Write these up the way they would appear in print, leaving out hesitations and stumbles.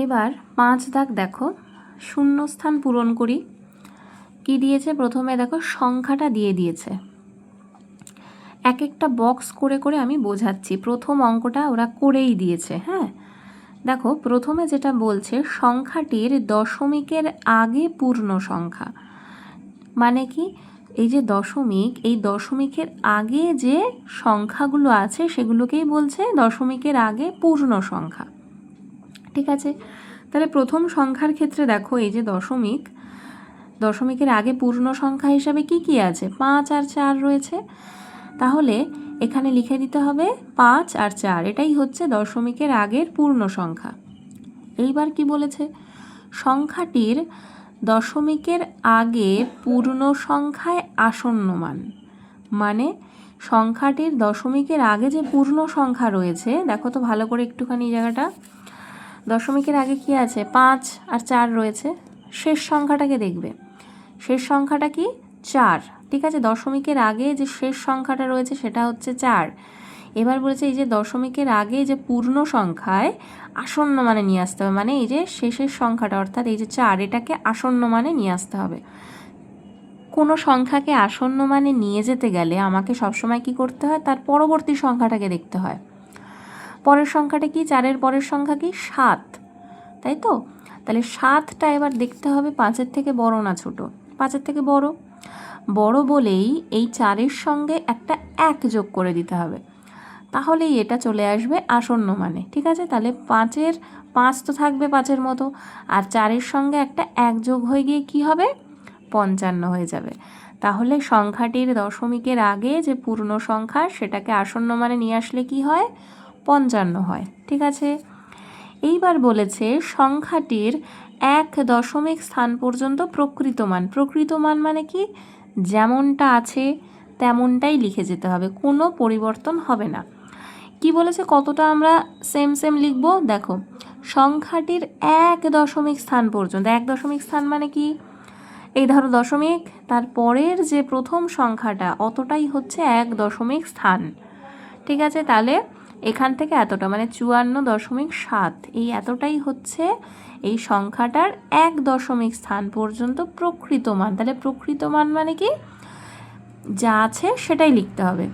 এবার 5 দাগ দেখো, শূন্যস্থান পূরণ করি। কি দিয়েছে? প্রথমে দেখো সংখ্যাটা দিয়ে দিয়েছে। এক একটা বক্স করে করে আমি বোঝাচ্ছি। প্রথম অঙ্কটা ওরা করেই দিয়েছে। হ্যাঁ, দেখো প্রথমে যেটা বলছে সংখ্যাটির দশমিকের আগে পূর্ণ সংখ্যা। মানে কি? এই যে দশমিক, এই দশমিকের আগে যে সংখ্যাগুলো আছে সেগুলোকেই বলছে দশমিকের আগে পূর্ণ সংখ্যা। ঠিক আছে, তাহলে প্রথম সংখ্যার ক্ষেত্রে দেখো এই যে দশমিক, দশমিকের আগে পূর্ণ সংখ্যা হিসাবে কি কি আছে? 5 আর 4 রয়েছে। তাহলে এখানে লিখে দিতে হবে 5 আর 4, এটাই হচ্ছে দশমিকের আগের পূর্ণ সংখ্যা। এইবার কি বলেছে? সংখ্যাটির দশমিকের আগে পূর্ণ সংখ্যায় আসন্ন মান। মানে সংখ্যাটির দশমিকের আগে যে পূর্ণ সংখ্যা রয়েছে, দেখো তো ভালো করে একটুখানি এই জায়গাটা, দশমিকের আগে কি আছে? 5 আর 4 রয়েছে। শেষ সংখ্যাটাকে দেখবে, শেষ সংখ্যাটা কি? 4। ঠিক আছে, দশমিকের আগে যে শেষ সংখ্যাটা রয়েছে সেটা হচ্ছে 4। এবার বলেছে এই যে দশমিকের আগে যে পূর্ণ সংখ্যায় আসন্ন মানে নিয়ে আসতে হবে, মানে এই যে শেষের সংখ্যাটা অর্থাৎ এই যে 4, এটাকে আসন্ন মানে নিয়ে আসতে হবে। কোনো সংখ্যাকে আসন্ন মানে নিয়ে যেতে গেলে আমাকে সবসময় কি করতে হয়? তার পরবর্তী সংখ্যাটাকে দেখতে হয়। পরের সংখ্যাটা কি? 4-এর পরের সংখ্যা কি? 7, তাই তো? তাহলে 7টা এবার দেখতে হবে 5-এর থেকে বড় না ছোট? 5-এর থেকে বড়। বড় বলেই এই 4-এর সঙ্গে একটা 1 যোগ করে দিতে হবে, তাহলেই এটা চলে আসবে আসন্ন মানে। ঠিক আছে, তাহলে 5 তো থাকবে 5-এর মতো, আর 4-এর সঙ্গে একটা 1 যোগ হয়ে গিয়ে কি হবে? 55 হয়ে যাবে। তাহলে সংখ্যাটির দশমিকের আগে যে পূর্ণ সংখ্যা সেটাকে আসন্ন মানে নিয়ে আসলে কি হয়? 55 হয়। ঠিক আছে, এইবার বলেছে সংখ্যাটির 1 দশমিক স্থান পর্যন্ত প্রকৃত মান। প্রকৃত মান মানে কি? যেমনটা আছে তেমনটাই লিখে যেতে হবে, কোনো পরিবর্তন হবে না। কি বলেছে? কতটা আমরা সেম লিখব? দেখো, সংখ্যাটির 1 দশমিক স্থান পর্যন্ত। 1 দশমিক স্থান মানে কি? এই ধরো দশমিক, তার পরের যে প্রথম সংখ্যাটা অতটাই হচ্ছে 1 দশমিক স্থান। ঠিক আছে, তাহলে এখান থেকে এতটা মানে 54.7, এই এতটাই হচ্ছে এই সংখ্যাটার 1 দশমিক স্থান পর্যন্ত প্রকৃত মান। তাহলে প্রকৃত মান মানে কি? যা আছে সেটাই লিখতে হবে।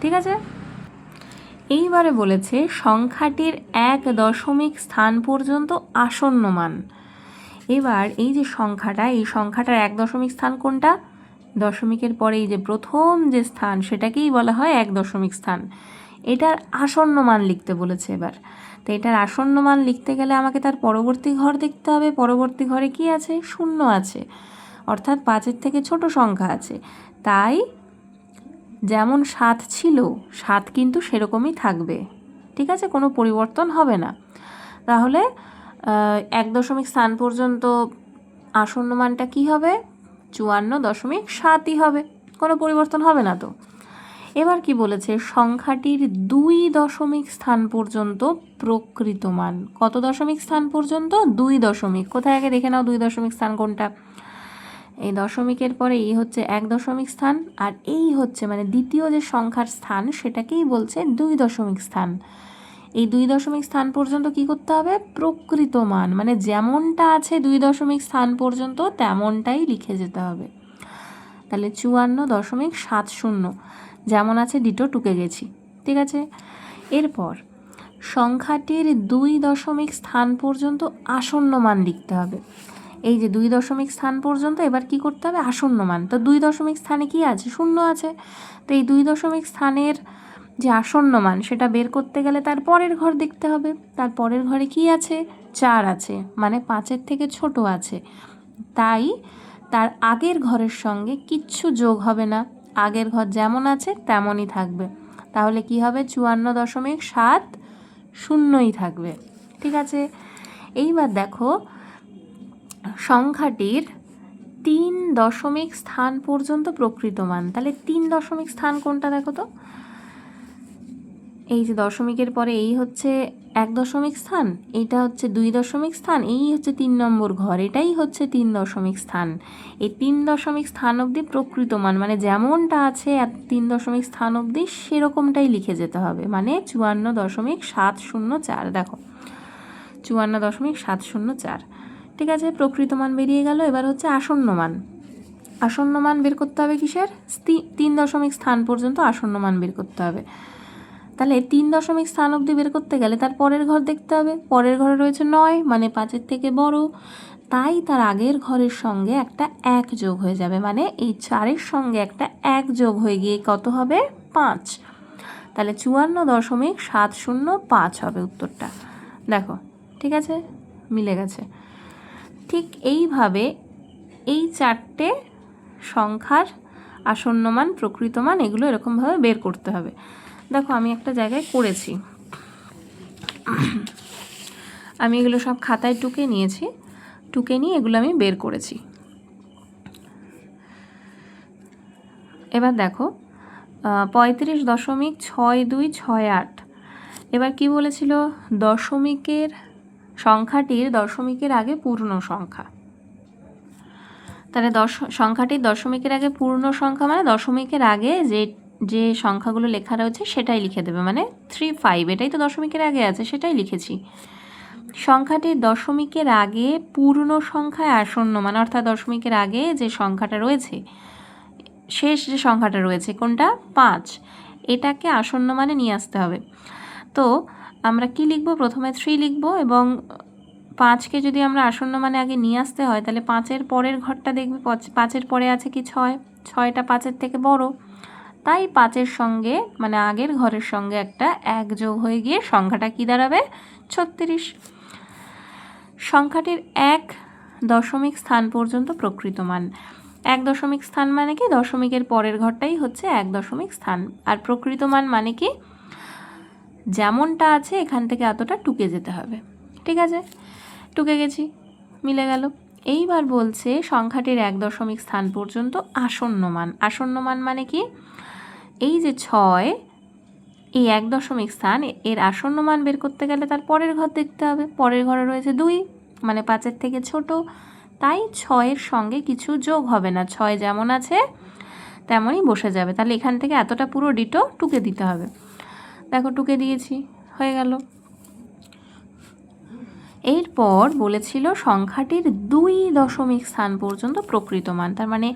ঠিক আছে, এইবারে বলেছে সংখ্যাটির 1 দশমিক স্থান পর্যন্ত আসন্ন মান। এবার এই যে সংখ্যাটা, এই সংখ্যাটার 1 দশমিক স্থান কোনটা? দশমিকের পরে এই যে প্রথম যে স্থান সেটাকেই বলা হয় 1 দশমিক স্থান। এটার আসন্ন মান লিখতে বলেছে। এবার তো এটার আসন্ন মান লিখতে গেলে আমাকে তার পরবর্তী ঘর দেখতে হবে। পরবর্তী ঘরে কি আছে? 0 আছে, অর্থাৎ 5-এর থেকে ছোট সংখ্যা আছে। তাই যেমন 7 ছিল 7 কিন্তু সেরকমই থাকবে। ঠিক আছে, কোনো পরিবর্তন হবে না। তাহলে 1 দশমিক স্থান পর্যন্ত আসন্ন মানটা কি হবে? 54.7ই হবে, কোনো পরিবর্তন হবে না তো। এবার কি বলেছে? সংখ্যাটির 2 দশমিক স্থান পর্যন্ত প্রকৃত মান। কত দশমিক স্থান পর্যন্ত? 2 দশমিক। কোথায় আগে দেখে নাও 2 দশমিক স্থান কোনটা? এই দশমিকের পরে এই হচ্ছে 1 দশমিক স্থান, আর এই হচ্ছে মানে দ্বিতীয় যে সংখ্যার স্থান সেটাকেই বলছে 2 দশমিক স্থান। এই 2 দশমিক স্থান পর্যন্ত কি করতে হবে? প্রকৃত মান মানে যেমনটা আছে 2 দশমিক স্থান পর্যন্ত তেমনটাই লিখে যেতে হবে। তাহলে 54.70 যেমন আছে ডিটো টুকে গেছি। ঠিক আছে, এরপর সংখ্যাটির 2 দশমিক স্থান পর্যন্ত আসন্ন মান লিখতে হবে। এই যে 2 দশমিক স্থান পর্যন্ত এবার কি করতে হবে? আসন্ন মান। তো 2 দশমিক স্থানে কি আছে? 0 আছে। তো এই 2 দশমিক স্থানের যে আসন্ন মান সেটা বের করতে গেলে তার পরের ঘর দেখতে হবে। তার পরের ঘরে কি আছে? 4 আছে, মানে 5-এর থেকে ছোট আছে। তাই তার আগের ঘরের সঙ্গে কিচ্ছু যোগ হবে না, আগের ঘর যেমন আছে তেমনই থাকবে। তাহলে কি হবে? 54.70ই থাকবে। ঠিক আছে, এইবার দেখো সংখ্যাটির 3 দশমিক স্থান পর্যন্ত প্রকৃত মান। তাহলে 3 দশমিক স্থান কোনটা দেখো তো? এই যে দশমিকের পরে এই হচ্ছে 1 দশমিক স্থান, এইটা হচ্ছে 2 দশমিক স্থান, এই হচ্ছে 3 নম্বর ঘর, এটাই হচ্ছে 3 দশমিক স্থান। এই 3 দশমিক স্থান অবধি প্রকৃত মান মানে যেমনটা আছে 3 দশমিক স্থান অবধি সেরকমটাই লিখে যেতে হবে, মানে 54.704। দেখো 54.704। ঠিক আছে, প্রকৃত মান বেরিয়ে গেল। এবার হচ্ছে আসন্ন মান। আসন্ন মান বের করতে হবে কিসের? 3 দশমিক স্থান পর্যন্ত আসন্ন মান বের করতে হবে। তাহলে 3 দশমিক স্থান অবধি বের করতে গেলে তার পরের ঘর দেখতে হবে। পরের ঘরে রয়েছে 9, মানে 5-এর থেকে বড়, তাই তার আগের ঘরের সঙ্গে একটা 1 যোগ হয়ে যাবে, মানে এই 4-এর সঙ্গে একটা 1 যোগ হয়ে গিয়ে কত হবে? 5। তাহলে 54.705 হবে উত্তরটা। দেখো, ঠিক আছে, মিলে গেছে। ঠিক এইভাবে এই 4টে সংখ্যার আসন্ন মান, প্রকৃত মান, এগুলো এরকমভাবে বের করতে হবে। দেখো, আমি একটা জায়গায় করেছি, আমি এগুলো সব খাতায় টুকে নিয়েছি, টুকে নিয়ে এগুলো আমি বের করেছি। এবার দেখো 35.6268। এবার কি বলেছিল? দশমিকের সংখ্যাটির দশমিকের আগে পূর্ণ সংখ্যা। তাহলে সংখ্যাটির দশমিকের আগে পূর্ণ সংখ্যা মানে দশমিকের আগে যে সংখ্যাগুলো লেখা রয়েছে সেটাই লিখে দেবে, মানে 35, এটাই তো দশমিকের আগে আছে, সেটাই লিখেছি। সংখ্যাটির দশমিকের আগে পূর্ণ সংখ্যায় আসন্ন মান, অর্থাৎ দশমিকের আগে যে সংখ্যাটা রয়েছে, শেষ যে সংখ্যাটা রয়েছে কোনটা? 5, এটাকে আসন্ন মানে নিয়ে আসতে হবে। তো আমরা কি লিখব? প্রথমে 3 লিখব, এবং 5কে যদি আমরা আসন্ন মানে আগে নিয়ে আসতে হয়, তাহলে 5-এর পরের ঘরটা দেখবে, 5-এর পরে আছে কি? 6, 6টা 5-এর থেকে বড়, তাই 5-এর সঙ্গে মানে আগের ঘরের সঙ্গে একটা 1 যোগ হয়ে গিয়ে সংখ্যাটা কি দাঁড়াবে? 36। সংখ্যাটির 1 দশমিক স্থান পর্যন্ত প্রকৃত মান। 1 দশমিক স্থান মানে কি? দশমিকের পরের ঘরটাই হচ্ছে 1 দশমিক স্থান। আর প্রকৃত মান মানে কি? যেমনটা আছে এখান থেকে এতটা টুকে যেতে হবে। ঠিক আছে, টুকে গেছি, মিলে গেল। এইবার বলছে সংখ্যাটির 1 দশমিক স্থান পর্যন্ত আসন্ন মান। আসন্ন মান মানে কি? এই যে 6, এই 1 দশমিক স্থান, এর আসন্ন মান বের করতে গেলে তার পরের ঘর দেখতে হবে। পরের ঘরে রয়েছে 2, মানে 5-এর থেকে ছোট, তাই 6-এর সঙ্গে কিছু যোগ হবে না, 6 যেমন আছে তেমনই বসে যাবে। তাহলে এখান থেকে এতটা পুরো ডিটো টুকে দিতে হবে। দেখো, টুকে দিয়েছি, হয়ে গেল। এরপর বলেছিল সংখ্যাটির 2 দশমিক স্থান পর্যন্ত প্রকৃত মান। তার মানে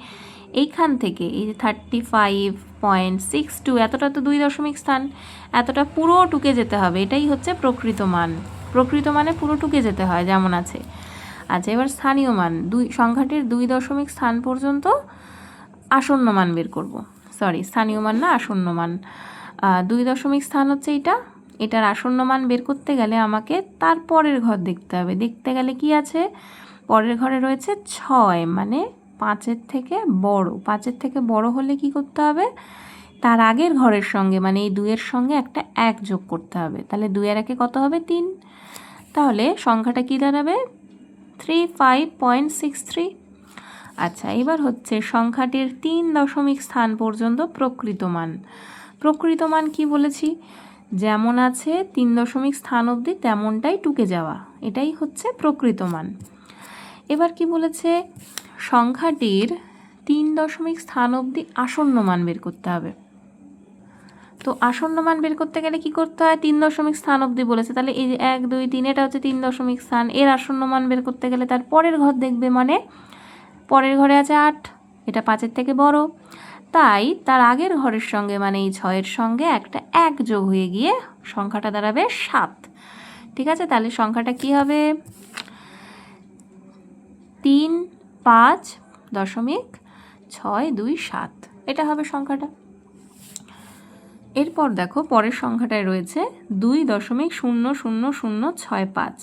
এইখান থেকে এই যে 35.62, এতটা তো 2 দশমিক স্থান, এতটা পুরো টুকে যেতে হবে, এটাই হচ্ছে প্রকৃত মান। প্রকৃত মানে পুরো টুকে যেতে হয় যেমন আছে। আচ্ছা, এবার স্থানীয় মান, সংখ্যাটির 2 দশমিক স্থান পর্যন্ত আসন্ন মান বের করব। সরি, স্থানীয় মান না, আসন্ন মান। 2 দশমিক স্থান হচ্ছে এইটা, এটার আসন্ন মান বের করতে গেলে আমাকে তার পরের ঘর দেখতে হবে। দেখতে গেলে কি আছে? পরের ঘরে রয়েছে 6, মানে 5-এর থেকে বড়। 5-এর থেকে বড় হলে কি করতে হবে? তার আগের ঘরের সঙ্গে, মানে এই 2-এর সঙ্গে একটা 1 যোগ করতে হবে। তাহলে 2 এর 1 কত হবে? 3। তাহলে সংখ্যাটা কি দাঁড়াবে? 35.63। আচ্ছা, এবার হচ্ছে সংখ্যাটির 3 দশমিক স্থান পর্যন্ত প্রকৃত মান। প্রকৃত মান কি বলেছি? যেমন আছে 3 দশমিক স্থান অবধি তেমনটাই টুকে যাওয়া, এটাই হচ্ছে প্রকৃত মান। এবার কি বলেছে? সংখ্যাটির 3 দশমিক স্থান অবধি আসন্ন মান বের করতে হবে। তো আসন্ন মান বের করতে গেলে কি করতে হয়? 3 দশমিক স্থান অবধি বলেছে, তাহলে এই যে 1 2 3, এটা হচ্ছে 3 দশমিক স্থান। এর আসন্ন মান বের করতে গেলে তার পরের ঘর দেখবে, মানে পরের ঘরে আছে 8, এটা 5-এর থেকে বড়, তাই তার আগের ঘরের সঙ্গে মানে এই 6-এর সঙ্গে একটা 1 যোগ হয়ে গিয়ে সংখ্যাটা দাঁড়াবে 7। ঠিক আছে, তাহলে সংখ্যাটা কি হবে? 35.627, এটা হবে সংখ্যাটা। এরপর দেখো, পরের সংখ্যাটায় রয়েছে 2.00065।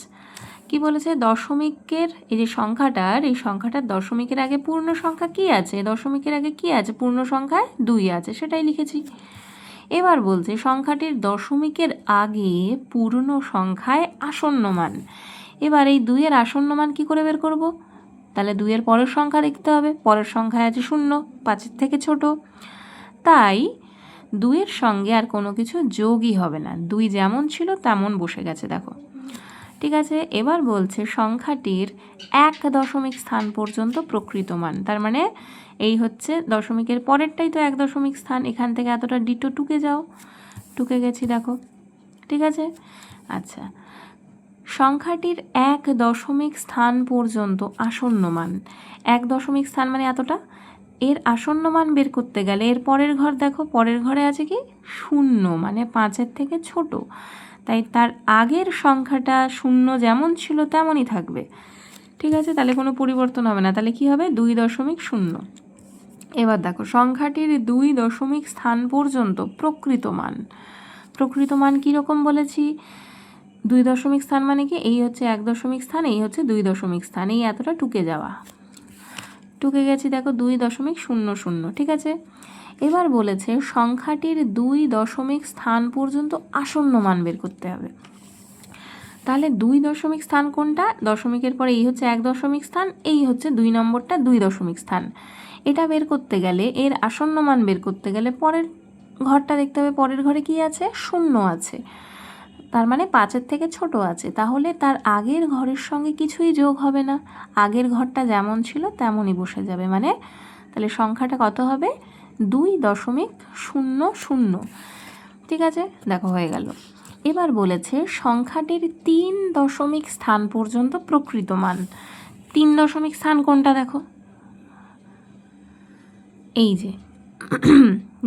কি বলেছে? দশমিকের এই যে সংখ্যাটার, এই সংখ্যাটার দশমিকের আগে পূর্ণ সংখ্যা কি আছে? দশমিকের আগে কি আছে? পূর্ণ সংখ্যায় 2 আছে, সেটাই লিখেছি। এবার বলছে সংখ্যাটির দশমিকের আগে পূর্ণ সংখ্যায় আসন্ন মান। এবার এই 2-এর আসন্ন মান কি করে বের করব? তাহলে 2-এর পরের সংখ্যা দেখতে হবে। পরের সংখ্যায় আছে 0, 5-এর থেকে ছোট, তাই 2-এর সঙ্গে আর কোনো কিছু যোগই হবে না, 2 যেমন ছিল তেমন বসে গেছে। দেখো, ঠিক আছে। এবার বলছে সংখ্যাটির 1 দশমিক স্থান পর্যন্ত প্রকৃত মান। তার মানে এই হচ্ছে দশমিকের পরেরটাই তো 1 দশমিক স্থান, এখান থেকে এতটা ডিটো টুকে যাও। টুকে গেছি, দেখো, ঠিক আছে। আচ্ছা, সংখ্যাটির 1 স্থান পর্যন্ত আসন্ন মান, 1 স্থান মানে এতটা, এর আসন্ন মান বের করতে গেলে এর পরের ঘর দেখো, পরের ঘরে আছে কি 0 মানে 5-এর থেকে ছোট, তাই তার আগের সংখ্যাটা 0 যেমন ছিল তেমনই থাকবে। ঠিক আছে, তাহলে কোনো পরিবর্তন হবে না, তাহলে কি হবে 2.0। এবার দেখো সংখ্যাটির 2 স্থান পর্যন্ত প্রকৃত মান, প্রকৃত মান কীরকম বলেছি, 2 স্থান মানে কি, এই হচ্ছে 1 স্থান, এই হচ্ছে 2 স্থান, এই এতটা টুকে যাওয়া, টুকে গেছি দেখো 2.00। ঠিক আছে, এবার বলেছে সংখ্যাটির 2 স্থান পর্যন্ত আসন্ন মান বের করতে হবে। তাহলে 2 স্থান কোনটা, দশমিকের পরে এই হচ্ছে 1 স্থান, এই হচ্ছে 2 নম্বরটা 2 স্থান। এটা বের করতে গেলে, এর আসন্ন মান বের করতে গেলে পরের ঘরটা দেখতে হবে, পরের ঘরে কি আছে 0 আছে, তার মানে 5-এর থেকে ছোট আছে, তাহলে তার আগের ঘরের সঙ্গে কিছুই যোগ হবে না, আগের ঘরটা যেমন ছিল তেমনই বসে যাবে, মানে তাহলে সংখ্যাটা কত হবে 2.00। ঠিক আছে, দেখো হয়ে গেল। এবার বলেছে সংখ্যাটির 3 স্থান পর্যন্ত প্রকৃত মান, 3 স্থান কোনটা দেখো, এই যে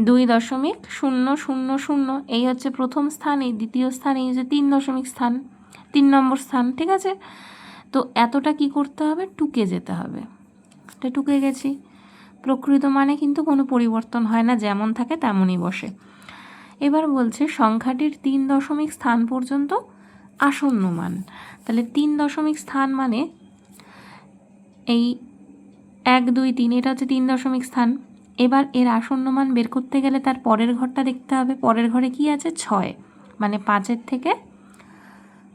2.000, এই হচ্ছে প্রথম স্থান, এই দ্বিতীয় স্থান, এই যে 3 স্থান, 3 নম্বর স্থান। ঠিক আছে, তো এতটা কি করতে হবে, টুকে যেতে হবে, এটা টুকে গেছি। প্রকৃত মানে কিন্তু কোনো পরিবর্তন হয় না, যেমন থাকে তেমনই বসে। এবার বলছে সংখ্যাটির 3 স্থান পর্যন্ত আসন্ন মান, তাহলে 3 স্থান মানে এই 1 2 3, এটা হচ্ছে 3 স্থান। এবার এর আসন্ন মান বের করতে গেলে তার পরের ঘরটা দেখতে হবে, পরের ঘরে কি আছে 6, মানে 5-এর থেকে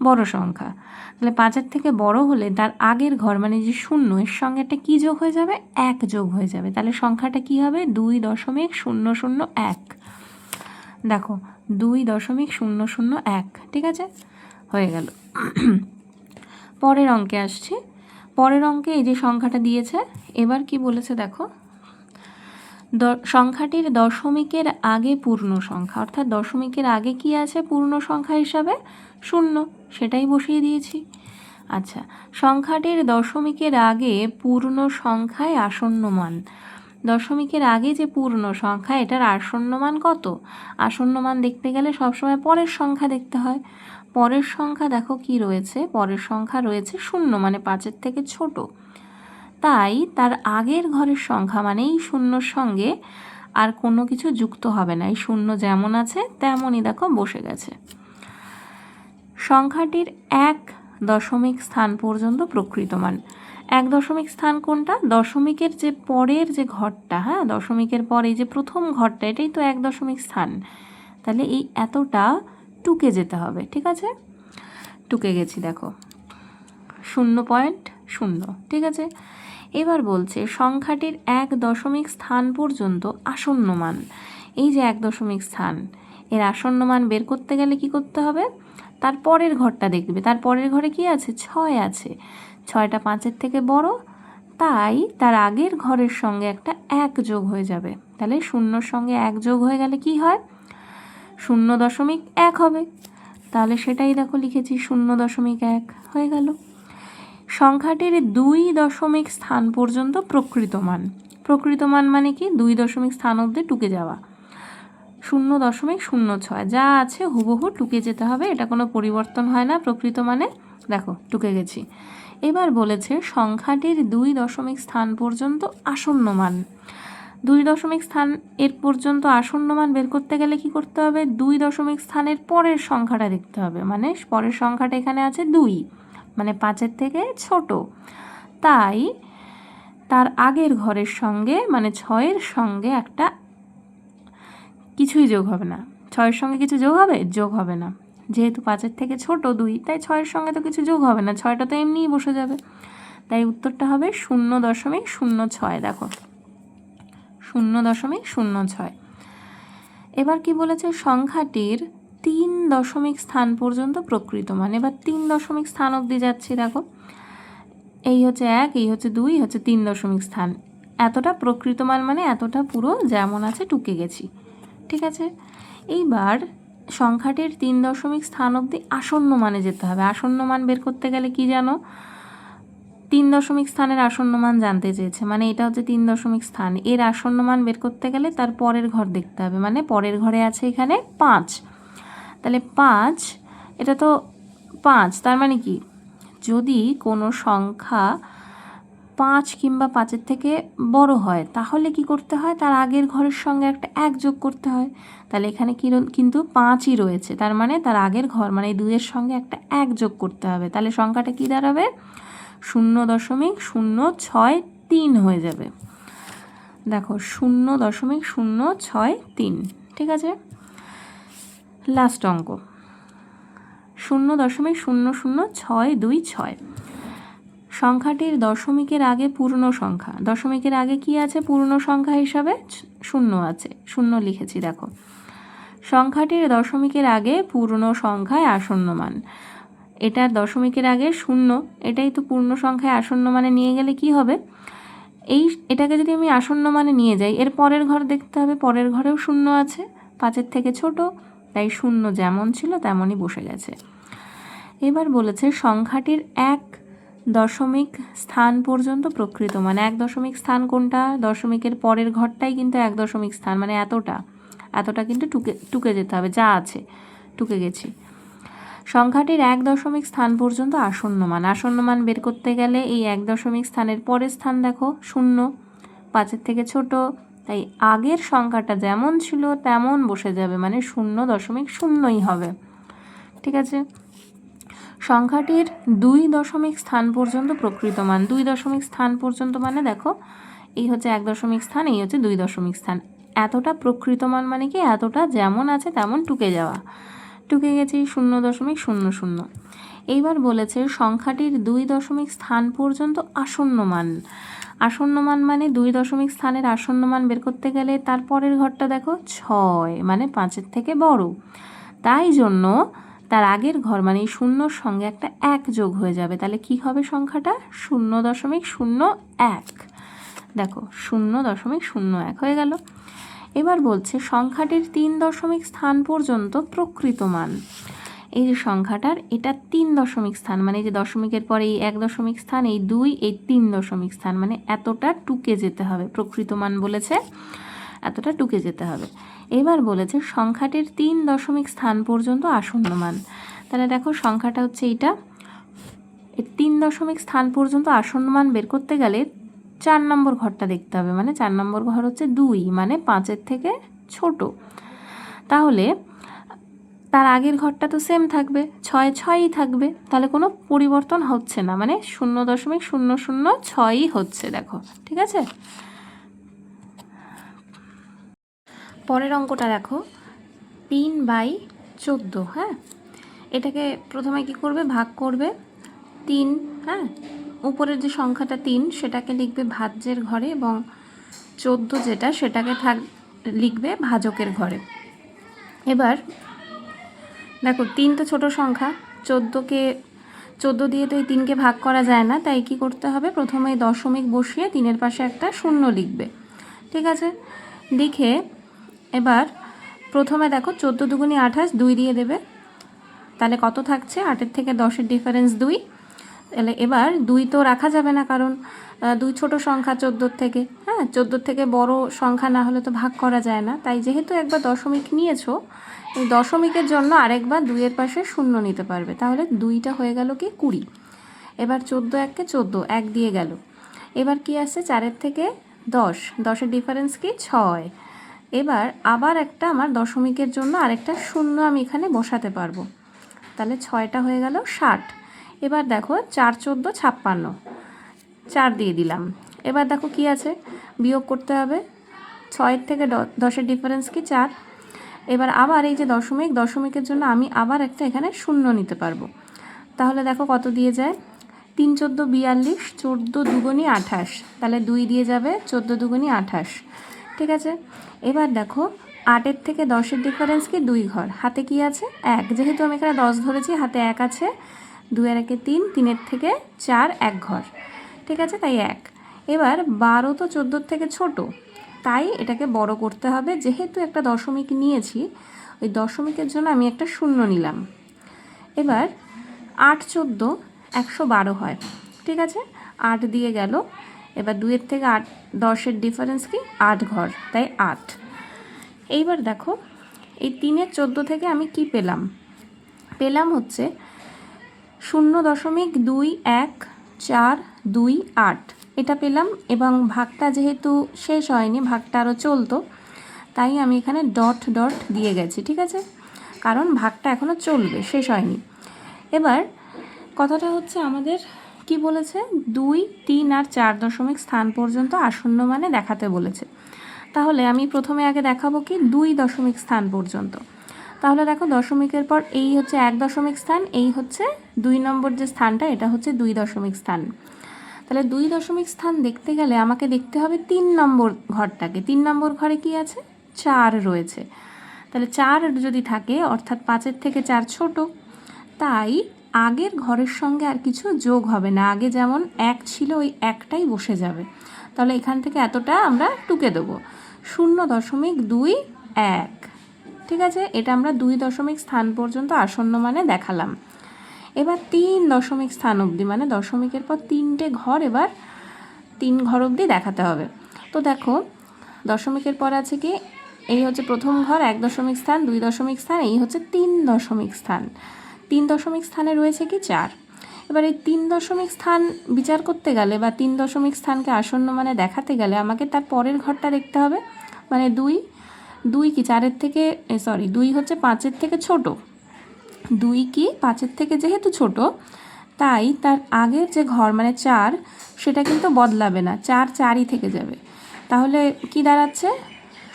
বড় সংখ্যা, তাহলে 5-এর থেকে বড় হলে তার আগের ঘর মানে যে 0, এর সঙ্গে একটা কী যোগ হয়ে যাবে, 1 যোগ হয়ে যাবে, তাহলে সংখ্যাটা কি হবে 2.001। দেখো 2.001। ঠিক আছে, হয়ে গেল। পরের অঙ্কে আসছি, পরের অঙ্কে এই যে সংখ্যাটা দিয়েছে, এবার কি বলেছে দেখো, সংখ্যাটির দশমিকের আগে পূর্ণ সংখ্যা, অর্থাৎ দশমিকের আগে কি আছে পূর্ণ সংখ্যা হিসাবে 0, সেটাই বসিয়ে দিয়েছি। আচ্ছা, সংখ্যাটির দশমিকের আগে পূর্ণ সংখ্যায় আসন্ন মান, দশমিকের আগে যে পূর্ণ সংখ্যা এটার আসন্ন মান কত, আসন্ন মান দেখতে গেলে সবসময় পরের সংখ্যা দেখতে হয়, পরের সংখ্যা দেখো কি রয়েছে, পরের সংখ্যা রয়েছে 0, মানে 5-এর থেকে ছোট, তাই তার আগের ঘরের সংখ্যা মানে এই 0-র সঙ্গে আর কোনো কিছু যুক্ত হবে না, এই 0 যেমন আছে তেমনই দেখো বসে গেছে। সংখ্যাটির 1 স্থান পর্যন্ত প্রকৃত মান, 1 স্থান কোনটা, দশমিকের যে পরের যে ঘরটা, হ্যাঁ দশমিকের পরে যে প্রথম ঘরটা, এটাই তো 1 স্থান, তাহলে এই এতটা টুকে যেতে হবে। ঠিক আছে, টুকে গেছি দেখো 0.0। ঠিক আছে, এবার বলছে সংখ্যাটির 1 স্থান পর্যন্ত আসন্ন মান, এই যে 1 স্থান, এর আসন্ন মান বের করতে গেলে কি করতে হবে, তার পরের ঘরটা দেখবে, তার পরের ঘরে কি আছে 6 আছে, 6টা 5-এর থেকে বড়, তাই তার আগের ঘরের সঙ্গে একটা 1 যোগ হয়ে যাবে, তাহলে 0-র সঙ্গে 1 যোগ হয়ে গেলে কি হয় 0.1 হবে, তাহলে সেটাই দেখো লিখেছি 0.1 হয়ে গেল। সংখ্যাটির 2 স্থান পর্যন্ত প্রকৃত মান, প্রকৃত মান মানে কি 2 স্থান অবধি টুকে যাওয়া, 0.06, যা আছে হুবহু টুকে যেতে হবে, এটা কোনো পরিবর্তন হয় না প্রকৃত মানে, দেখো টুকে গেছি। এবার বলেছে সংখ্যাটির 2 স্থান পর্যন্ত আসন্ন মান, 2 স্থান এর পর্যন্ত আসন্ন মান বের করতে গেলে কি করতে হবে, 2 স্থানের পরের সংখ্যাটা দেখতে হবে, মানে পরের সংখ্যাটা এখানে আছে 2, মানে 5-এর থেকে ছোট, তাই তার আগের ঘরের সঙ্গে মানে 6-এর সঙ্গে একটা কিছুই যোগ হবে না, 6-এর সঙ্গে কিছু যোগ হবে, যোগ হবে না, যেহেতু 5-এর থেকে ছোট 2, তাই 6-এর সঙ্গে তো কিছু যোগ হবে না, 6টা তো এমনিই বসে যাবে, তাই উত্তরটা হবে 0.06। দেখো 0.06। এবার কি বলেছে সংখ্যাটির 3 স্থান পর্যন্ত প্রকৃত মান, এবার 3 স্থান অবধি যাচ্ছি, দেখো এই হচ্ছে 1, এই হচ্ছে 2, হচ্ছে 3 স্থান, এতটা প্রকৃত মান মানে এতটা পুরো যেমন আছে টুকে গেছি। ঠিক আছে, এইবার সংখ্যাটির 3 দশমিক স্থান অবধি আসন্ন মানে যেতে হবে। আসন্ন মান বের করতে গেলে কি জানো, 3 দশমিক স্থানের আসন্ন মান জানতে চেয়েছে, মানে এটা হচ্ছে 3 দশমিক স্থান, এর আসন্ন মান বের করতে গেলে তার পরের ঘর দেখতে হবে, মানে পরের ঘরে আছে এখানে 5, তাহলে 5, এটা তো 5, তার মানে কি যদি কোনো সংখ্যা 5 কিংবা 5-এর থেকে বড় হয় তাহলে কি করতে হয়, তার আগের ঘরের সঙ্গে একটা 1 যোগ করতে হয়। তাহলে এখানে কিন্তু 5ই রয়েছে, তার মানে তার আগের ঘর মানে এই 2-এর সঙ্গে একটা 1 যোগ করতে হবে। তাহলে সংখ্যাটা কি দাঁড়াবে, 0.063 হয়ে যাবে। দেখো 0.063, ঠিক আছে। লাস্ট অঙ্ক 0.00626। সংখ্যাটির দশমিকের আগে পূর্ণ সংখ্যা, দশমিকের আগে কি আছে পূর্ণ সংখ্যা হিসাবে 0 আছে, 0 লিখেছি। দেখো সংখ্যাটির দশমিকের আগে পূর্ণ সংখ্যায় আসন্ন মান, এটার দশমিকের আগে 0, এটাই তো পূর্ণ সংখ্যায় আসন্ন মানে নিয়ে গেলে কি হবে, এটাকে যদি আমি আসন্ন মানে নিয়ে যাই এর পরের ঘর দেখতে হবে, পরের ঘরেও 0 আছে, 5-এর থেকে ছোট, তাই 0 যেমন ছিল তেমনই বসে গেছে। এবার বলেছে সংখ্যাটির 1 দশমিক স্থান পর্যন্ত প্রকৃত মান, 1 দশমিক স্থান কোনটা, দশমিকের পরের ঘরটাই কিন্তু 1 দশমিক স্থান, মানে এতটা কিন্তু টুকে যেতে হবে, যা আছে টুকে গেছি। সংখ্যাটির 1 দশমিক স্থান পর্যন্ত আসন্ন মান বের করতে গেলে এই 1 দশমিক স্থানের পরের স্থান দেখো 0, 5-এর থেকে ছোট, তাই আগের সংখ্যাটা যেমন ছিল তেমন বসে যাবে, মানে 0.0ই হবে, ঠিক আছে। সংখ্যাটির 2 দশমিক স্থান পর্যন্ত প্রকৃত মান, 2 দশমিক স্থান পর্যন্ত মানে দেখো এই হচ্ছে 1 দশমিক স্থান, এই হচ্ছে 2 দশমিক স্থান, এতটা প্রকৃত মান মানে কি এতটা যেমন আছে তেমন টুকে যাওয়া, টুকে গেছি 0.00। এইবার বলেছে সংখ্যাটির 2 দশমিক স্থান পর্যন্ত আসন্ন মান, আসন্ন মান মানে 2 দশমিক স্থানের আসন্ন মান বের করতে গেলে তারপরের ঘরটা দেখো 6, মানে 5-এর থেকে বড়, তাই জন্য তার আগের ঘর মানে 0-র সঙ্গে একটা 1 যোগ হয়ে যাবে, তাহলে কি হবে সংখ্যাটা 0.01, দেখো 0.01 হয়ে গেল। এবার বলছে সংখ্যাটির 3 দশমিক স্থান পর্যন্ত প্রকৃত মান, এই যে সংখ্যাটার এটা 3 দশমিক স্থান, মানে এই যে দশমিকের পরে এই 1 দশমিক স্থান, এই 2, এই 3 দশমিক স্থান, মানে এতটা টুকে যেতে হবে, প্রকৃত মান বলেছে এতটা টুকে যেতে হবে। এবার বলেছে সংখ্যাটির 3 দশমিক স্থান পর্যন্ত আসন্ন মান, তাহলে দেখো সংখ্যাটা হচ্ছে এইটা, এই 3 দশমিক স্থান পর্যন্ত আসন্ন মান বের করতে গেলে 4 নম্বর ঘরটা দেখতে হবে, মানে 4 নম্বর ঘর হচ্ছে 2, মানে 5-এর থেকে ছোট, তাহলে তার আগের ঘরটা তো সেম থাকবে, 6ই থাকবে, তাহলে কোনো পরিবর্তন হচ্ছে না, মানে 0.006ই হচ্ছে, দেখো ঠিক আছে। পরের অঙ্কটা দেখো 3/14, হ্যাঁ, এটাকে প্রথমে কি করবে, ভাগ করবে 3, হ্যাঁ, উপরের যে সংখ্যাটা 3 সেটাকে লিখবে ভাজ্যের ঘরে এবং 14 যেটা সেটাকে লিখবে ভাজকের ঘরে। এবার দেখো 3 তো ছোট সংখ্যা, 14 দিয়ে তো এই 3কে ভাগ করা যায় না, তাই কি করতে হবে, প্রথমে দশমিক বসিয়ে 3-এর পাশে একটা 0 লিখবে, ঠিক আছে। লিখে এবার প্রথমে দেখো 14 দুগুণে 28, 2 দিয়ে দেবে, তাহলে কত থাকছে, 8-এর থেকে 10-এর ডিফারেন্স 2, তাহলে এবার 2 তো রাখা যাবে না, কারণ 2 ছোট সংখ্যা 14-র থেকে, হ্যাঁ, 14-র থেকে বড় সংখ্যা না হলে তো ভাগ করা যায় না, তাই যেহেতু একবার দশমিক নিয়েছো এই দশমিকের জন্য আরেকবার 2-এর পাশে 0 নিতে পারবে, তাহলে 2টা হয়ে গেল কি 20। এবার 14 1-কে 14, 1 দিয়ে গেল, এবার কি আসছে 4-এর থেকে 10, 10-এর ডিফারেন্স কি 6, এবার আবার একটা আমার দশমিকের জন্য আরেকটা 0 আমি এখানে বসাতে পারবো, তাহলে 6টা হয়ে গেল 60। এবার দেখো 4 14 56, 4 দিয়ে দিলাম, এবার দেখো কি আছে, বিয়োগ করতে হবে, 6-এর থেকে 10-এর ডিফারেন্স কি 4, এবার আবার এই যে দশমিকের জন্য আমি আবার একটা এখানে 0 নিতে পারবো, তাহলে দেখো কত দিয়ে যায়, 3 14 42, 14 দুগুণে 28, তাহলে 2 দিয়ে যাবে, 14 দুগুণে 28, ঠিক আছে। এবার দেখো 8-এর থেকে 10-এর ডিফারেন্স কি 2 ঘর, হাতে কি আছে 1, যেহেতু আমি এখানে 10 ধরেছি হাতে 1 আছে, 2 আর 1-এ 3, 3-এর থেকে 4, 1 ঘর, ঠিক আছে, তাই 1। এবার 12 তো 14-এর থেকে ছোট, তাই এটাকে বড় করতে হবে, যেহেতু একটা দশমিক নিয়েছি ওই দশমিকের জন্য আমি একটা শূন্য নিলাম। এবার 8 14 112 হয়, ঠিক আছে, 8 দিয়ে গেল। এবার 2-এর থেকে 8 10-এর ডিফারেন্স কি 8 ঘর, তাই 8। এইবার দেখো এই 3-এর 14 থেকে আমি কি পেলাম হচ্ছে 0.21428 এটা পেলাম। এবং ভাগটা যেহেতু শেষ হয়নি, ভাগটা আরও চলতো, তাই আমি এখানে ডট ডট দিয়ে গেছি, ঠিক আছে, কারণ ভাগটা এখনও চলবে, শেষ হয়নি। এবার কথাটা হচ্ছে আমাদের কি বলেছে, 2, 3 আর 4 দশমিক স্থান পর্যন্ত আসন্ন মানে দেখাতে বলেছে। তাহলে আমি প্রথমে আগে দেখাবো কি 2 দশমিক স্থান পর্যন্ত। তাহলে দেখো দশমিকের পর এই হচ্ছে 1 দশমিক স্থান, এই হচ্ছে 2 নম্বর যে স্থানটা, এটা হচ্ছে 2 দশমিক স্থান। তাহলে 2 দশমিক স্থান দেখতে গেলে আমাকে দেখতে হবে 3 নম্বর ঘরটাকে। 3 নম্বর ঘরে কি আছে, 4 রয়েছে। তাহলে 4 যদি থাকে অর্থাৎ 5-এর থেকে 4 ছোট, তাই আগের ঘরের সঙ্গে আর কিছু যোগ হবে না, আগে যেমন 1 ছিল ওই একটাই বসে যাবে। তাহলে এখান থেকে এতটা আমরা টুকে দেবো, 0.21, ঠিক আছে। এটা আমরা 2 দশমিক স্থান পর্যন্ত আসন্ন মানে দেখালাম। এবার 3 দশমিক স্থান অবধি, মানে দশমিকের পর 3টে ঘর, এবার 3 ঘর অবধি দেখাতে হবে। তো দেখো দশমিকের পর আছে কি, এই হচ্ছে প্রথম ঘর 1 দশমিক স্থান, 2 দশমিক স্থান, এই হচ্ছে 3 দশমিক স্থান। 3 দশমিক স্থানে রয়েছে কি 4। এবার এই 3 দশমিক স্থান বিচার করতে গেলে বা 3 দশমিক স্থানকে আসন্ন মানে দেখাতে গেলে আমাকে তার পরের ঘরটা দেখতে হবে, মানে 2 কি 4-এর থেকে, 2 হচ্ছে 5-এর থেকে ছোট, 2 কি 5-এর থেকে যেহেতু ছোট, তাই তার আগের যে ঘর মানে 4 সেটা কিন্তু বদলাবে না, 4 4ই থেকে যাবে। তাহলে কি দাঁড়াচ্ছে,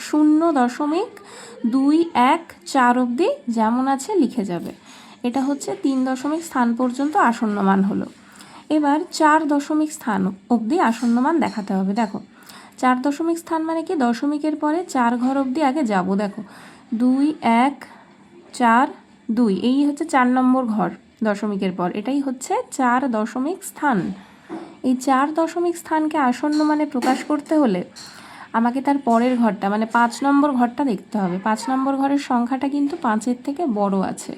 0.214 অবধি যেমন আছে লিখে যাবে। এটা হচ্ছে 3 দশমিক স্থান পর্যন্ত আসন্ন মান হলো। এবার 4 দশমিক স্থান অবধি আসন্ন মান দেখাতে হবে। দেখো 4 দশমিক স্থান মানে কি, দশমিকের পরে 4 ঘর অবধি আগে যাব। দেখো 2 1 4 2, এই হচ্ছে 4 নম্বর ঘর দশমিকের পর, এটাই হচ্ছে 4 দশমিক স্থান। এই 4 দশমিক স্থানকে আসন্ন মানে প্রকাশ করতে হলে আমাকে তার পরের ঘরটা মানে 5 নম্বর ঘরটা দেখতে হবে। 5 নম্বর ঘরের সংখ্যাটা কিন্তু 5-এর থেকে বড় আছে।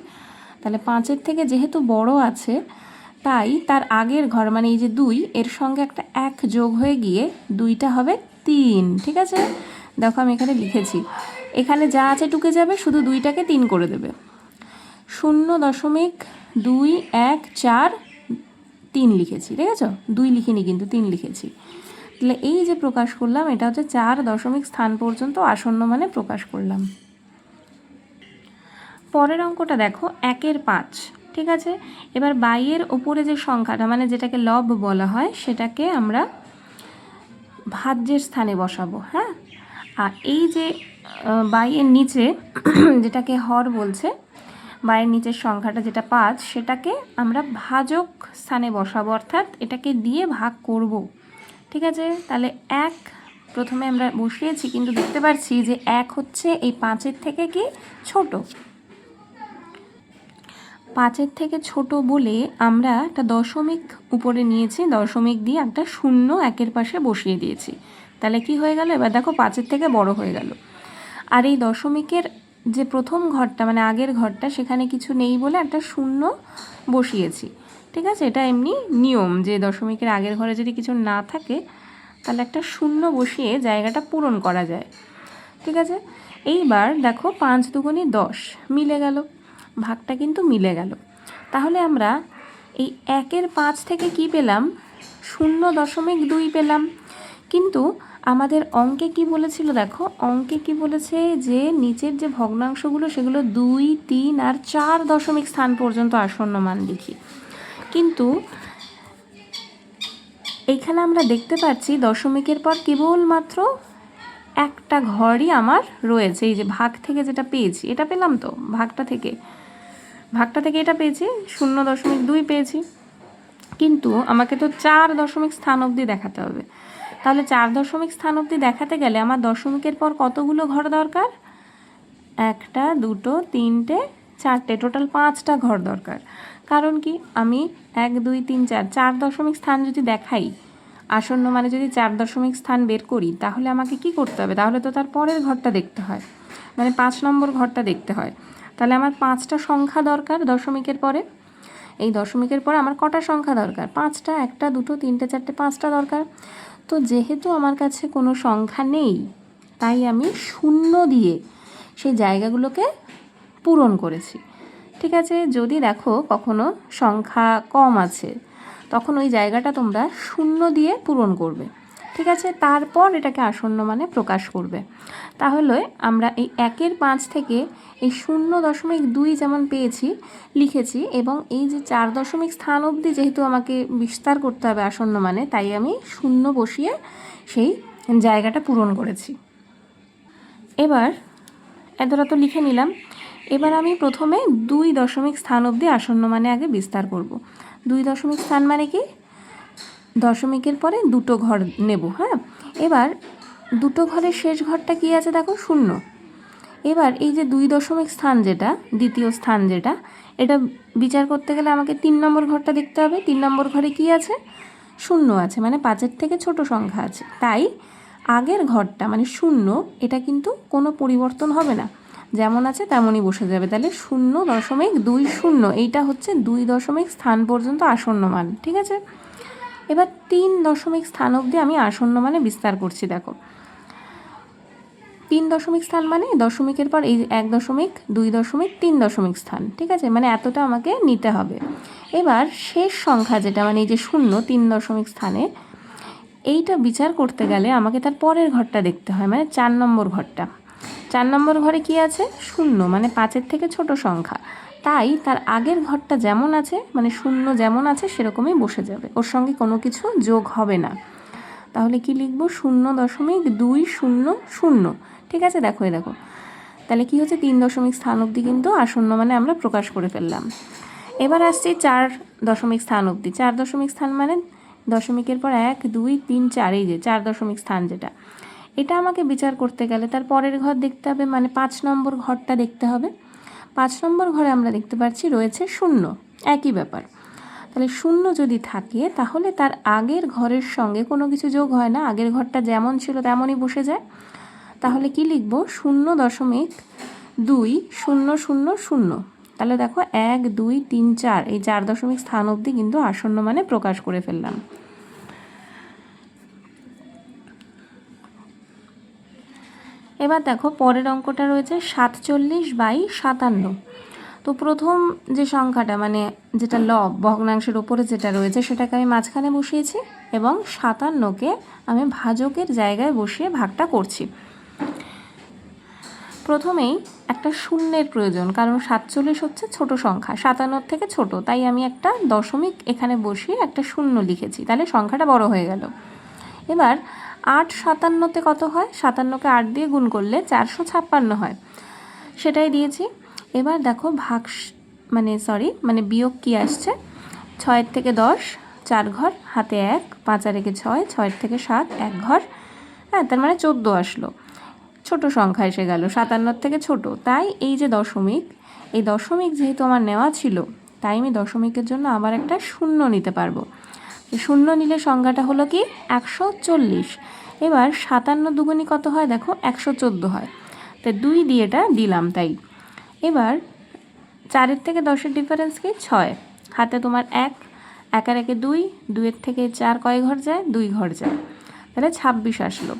তাহলে 5-এর থেকে যেহেতু বড় আছে, তাই তার আগের ঘর মানে এই যে 2, এর সঙ্গে একটা 1 যোগ হয়ে গিয়ে 2টা হবে 3, ঠিক আছে। দেখো আমি এখানে লিখেছি, এখানে যা আছে টুকে যাবে, শুধু 2টাকে 3 করে দেবে। 0.214 লিখেছি, ঠিক আছে, 2 লিখিনি কিন্তু 3 লিখেছি। তাহলে এই যে প্রকাশ করলাম এটা হচ্ছে 4 দশমিক স্থান পর্যন্ত আসন্ন মানে প্রকাশ করলাম। পরের অঙ্কটা দেখো 1-এর 5, ঠিক আছে। এবার বাইয়ের ওপরে যে সংখ্যাটা মানে যেটাকে লব বলা হয় সেটাকে আমরা ভাজ্যের স্থানে বসাবো, হ্যাঁ। আর এই যে বাইয়ের নিচে যেটাকে হর বলছে, বাইয়ের নিচের সংখ্যাটা যেটা 5 সেটাকে আমরা ভাজক স্থানে বসাবো, অর্থাৎ এটাকে দিয়ে ভাগ করব, ঠিক আছে। তাহলে 1 প্রথমে আমরা বসিয়েছি, কিন্তু দেখতে পাচ্ছি যে 1 হচ্ছে এই 5-এর থেকে কি ছোট, 5-এর থেকে ছোট বলে আমরা একটা দশমিক উপরে নিয়েছি, দশমিক দিয়ে একটা শূন্য 1-এর পাশে বসিয়ে দিয়েছি। তাহলে কি হয়ে গেল, এবার দেখো 5-এর থেকে বড় হয়ে গেল। আর এই দশমিকের যে প্রথম ঘরটা মানে আগের ঘরটা সেখানে কিছু নেই বলে একটা শূন্য বসিয়েছি, ঠিক আছে। এটা এমনি নিয়ম যে দশমিকের আগের ঘরে যদি কিছু না থাকে তাহলে একটা শূন্য বসিয়ে জায়গাটা পূরণ করা যায়, ঠিক আছে। এইবার দেখো 5 দুগুণে 10 মিলে গেল, ভাগটা কিন্তু মিলে গেল। তাহলে আমরা এই 1-এর 5 থেকে কি পেলাম, 0.2 পেলাম। কিন্তু আমাদের অঙ্কে কি বলেছিল, দেখো অঙ্কে কি বলেছে যে নিচের যে ভগ্নাংশগুলো সেগুলো 2 3 আর 4 দশমিক স্থান পর্যন্ত আসন্ন মান লিখি। কিন্তু এইখানে আমরা দেখতে পাচ্ছি দশমিকের পর কেবলমাত্র একটা ঘরই আমার রয়েছে, এই যে ভাগ থেকে যেটা পেয়েছি এটা পেলাম, তো ভাগটা থেকে এটা পেয়েছি, 0.2 পেয়েছি। কিন্তু আমাকে তো 4 দশমিক স্থান অবধি দেখাতে হবে। তাহলে 4 দশমিক স্থান অবধি দেখাতে গেলে আমার দশমিকের পর কতগুলো ঘর দরকার, 1টা 2টো 3টে 4টে, টোটাল 5টা ঘর দরকার। কারণ কি, আমি 1 2 3 4 4 দশমিক স্থান যদি দেখাই আসন্ন মানে যদি 4 দশমিক স্থান বের করি, তাহলে আমাকে কি করতে হবে, তাহলে তো তার পরের ঘরটা দেখতে হয়। মানে 5 নম্বর ঘরটা দেখতে হয়। তাহলে আমার 5টা সংখ্যা দরকার দশমিকের পরে। এই দশমিকের পরে আমার কটা সংখ্যা দরকার? 5টা, 1টা 2টো 3টে 4টে 5টা দরকার। তো যেহেতু আমার কাছে কোনো সংখ্যা নেই, তাই আমি শূন্য দিয়ে সেই জায়গাগুলোকে পূরণ করেছি। ঠিক আছে, যদি দেখো কখনো সংখ্যা কম আছে, তখন ওই জায়গাটা তোমরা শূন্য দিয়ে পূরণ করবে। ঠিক আছে, তারপর এটাকে আসন্ন মানে প্রকাশ করবে। তাহলে আমরা এই 1-এর 5 থেকে এই 0.2 যেমন পেয়েছি লিখেছি, এবং এই যে 4 দশমিক স্থান অবধি যেহেতু আমাকে বিস্তার করতে হবে আসন্ন মানে, তাই আমি শূন্য বসিয়ে সেই জায়গাটা পূরণ করেছি। এবার এতটা তো লিখে নিলাম। এবার আমি প্রথমে 2 দশমিক স্থান অবধি আসন্ন মানে আগে বিস্তার করব। 2 দশমিক স্থান মানে কি? দশমিকের পরে দুটো ঘর নেব। হ্যাঁ, এবার দুটো ঘরের শেষ ঘরটা কি আছে দেখো, 0। এবার এই যে 2 দশমিক স্থান যেটা, দ্বিতীয় স্থান যেটা, এটা বিচার করতে গেলে আমাকে 3 নম্বর ঘরটা দেখতে হবে। 3 নম্বর ঘরে কি আছে? 0 আছে, মানে 5-এর থেকে ছোট সংখ্যা আছে। তাই আগের ঘরটা মানে 0, এটা কিন্তু কোনো পরিবর্তন হবে না, যেমন আছে তেমনই বসে যাবে। তাহলে 0.20, এইটা হচ্ছে 2 দশমিক স্থান পর্যন্ত আসন্ন মান। ঠিক আছে, এবার 3 দশমিক স্থান অবধি আমি আসন্ন মানে বিস্তার করছি। দেখো 3 দশমিক স্থান মানে দশমিকের পর এই 1 দশমিক 2 দশমিক 3 দশমিক স্থান। ঠিক আছে, মানে এতটা আমাকে নিতে হবে। এবার শেষ সংখ্যা যেটা মানে এই যে 0 3 দশমিক স্থানে, এইটা বিচার করতে গেলে আমাকে তার পরের ঘরটা দেখতে হয়, মানে 4 নম্বর ঘরটা। 4 নম্বর ঘরে কি আছে? 0, মানে 5-এর থেকে ছোট সংখ্যা। তাই তার আগের ঘরটা যেমন আছে, মানে 0 যেমন আছে সেরকমই বসে যাবে, ওর সঙ্গে কোনো কিছু যোগ হবে না। তাহলে কি লিখব? 0.200। ঠিক আছে, দেখো দেখো তাহলে কি হচ্ছে, 3 দশমিক স্থান অবধি কিন্তু আসন্ন মানে আমরা প্রকাশ করে ফেললাম। এবার আসছি 4 দশমিক স্থান অবধি। 4 দশমিক স্থান মানে দশমিকের পর 1 2 3 4, এই যে 4 দশমিক স্থান যেটা, এটা আমাকে বিচার করতে গেলে তার পরের ঘর দেখতে হবে, মানে 5 নম্বর ঘরটা দেখতে হবে। 5 নম্বর ঘরে আমরা দেখতে পাচ্ছি রয়েছে 0, একই ব্যাপার। তাহলে 0 যদি থাকে তাহলে তার আগের ঘরের সঙ্গে কোনো কিছু যোগ হয় না, আগের ঘরটা যেমন ছিল তেমনই বসে যায়। তাহলে কি লিখব? 0.2000। তাহলে দেখো 1 2 3 4, এই 4 দশমিক স্থান অবধি কিন্তু আসন্ন মানে প্রকাশ করে ফেললাম। এবার দেখো পরের অঙ্কটা রয়েছে 47/57। তো প্রথম যে সংখ্যাটা মানে যেটা লব ভগ্নাংশের ওপরে যেটা রয়েছে সেটাকে আমি মাঝখানে বসিয়েছি, এবং 57কে আমি ভাজকের জায়গায় বসিয়ে ভাগটা করছি। প্রথমেই একটা শূন্যের প্রয়োজন, কারণ 47 হচ্ছে ছোট সংখ্যা, 57 থেকে ছোট, তাই আমি একটা দশমিক এখানে বসিয়ে একটা শূন্য লিখেছি, তাহলে সংখ্যাটা বড় হয়ে গেল। এবার 8 57তে কত হয়? 57কে 8 দিয়ে গুণ করলে 456 হয়, সেটাই দিয়েছি। এবার দেখো মানে বিয়োগ কি আসছে? 6 থেকে 10 4 ঘর, হাতে 1, 5 আর 1 6, 6 থেকে 7 1 ঘর। হ্যাঁ, তার মানে 14 আসলো, ছোট সংখ্যা এসে গেল, 57 থেকে ছোট। তাই এই যে দশমিক, এই দশমিক যেহেতু আমার নেওয়া ছিল, তাই আমি দশমিকের জন্য আবার একটা শূন্য নিতে পারবো। শূন্য নিলে সংখ্যাটা হলো কি? 140। এবার 57 দুগুণী কত হয়? দেখো 114 হয়, তাই 2 দিয়ে এটা দিলাম। তাই এবার 4-এর থেকে 10-এর ডিফারেন্স কি? 6, হাতে তোমার 1, 1 আর 1 2, 2-এর থেকে 4 কয় ঘর যায়? 2 ঘর যায়, তাহলে 26 আসলো।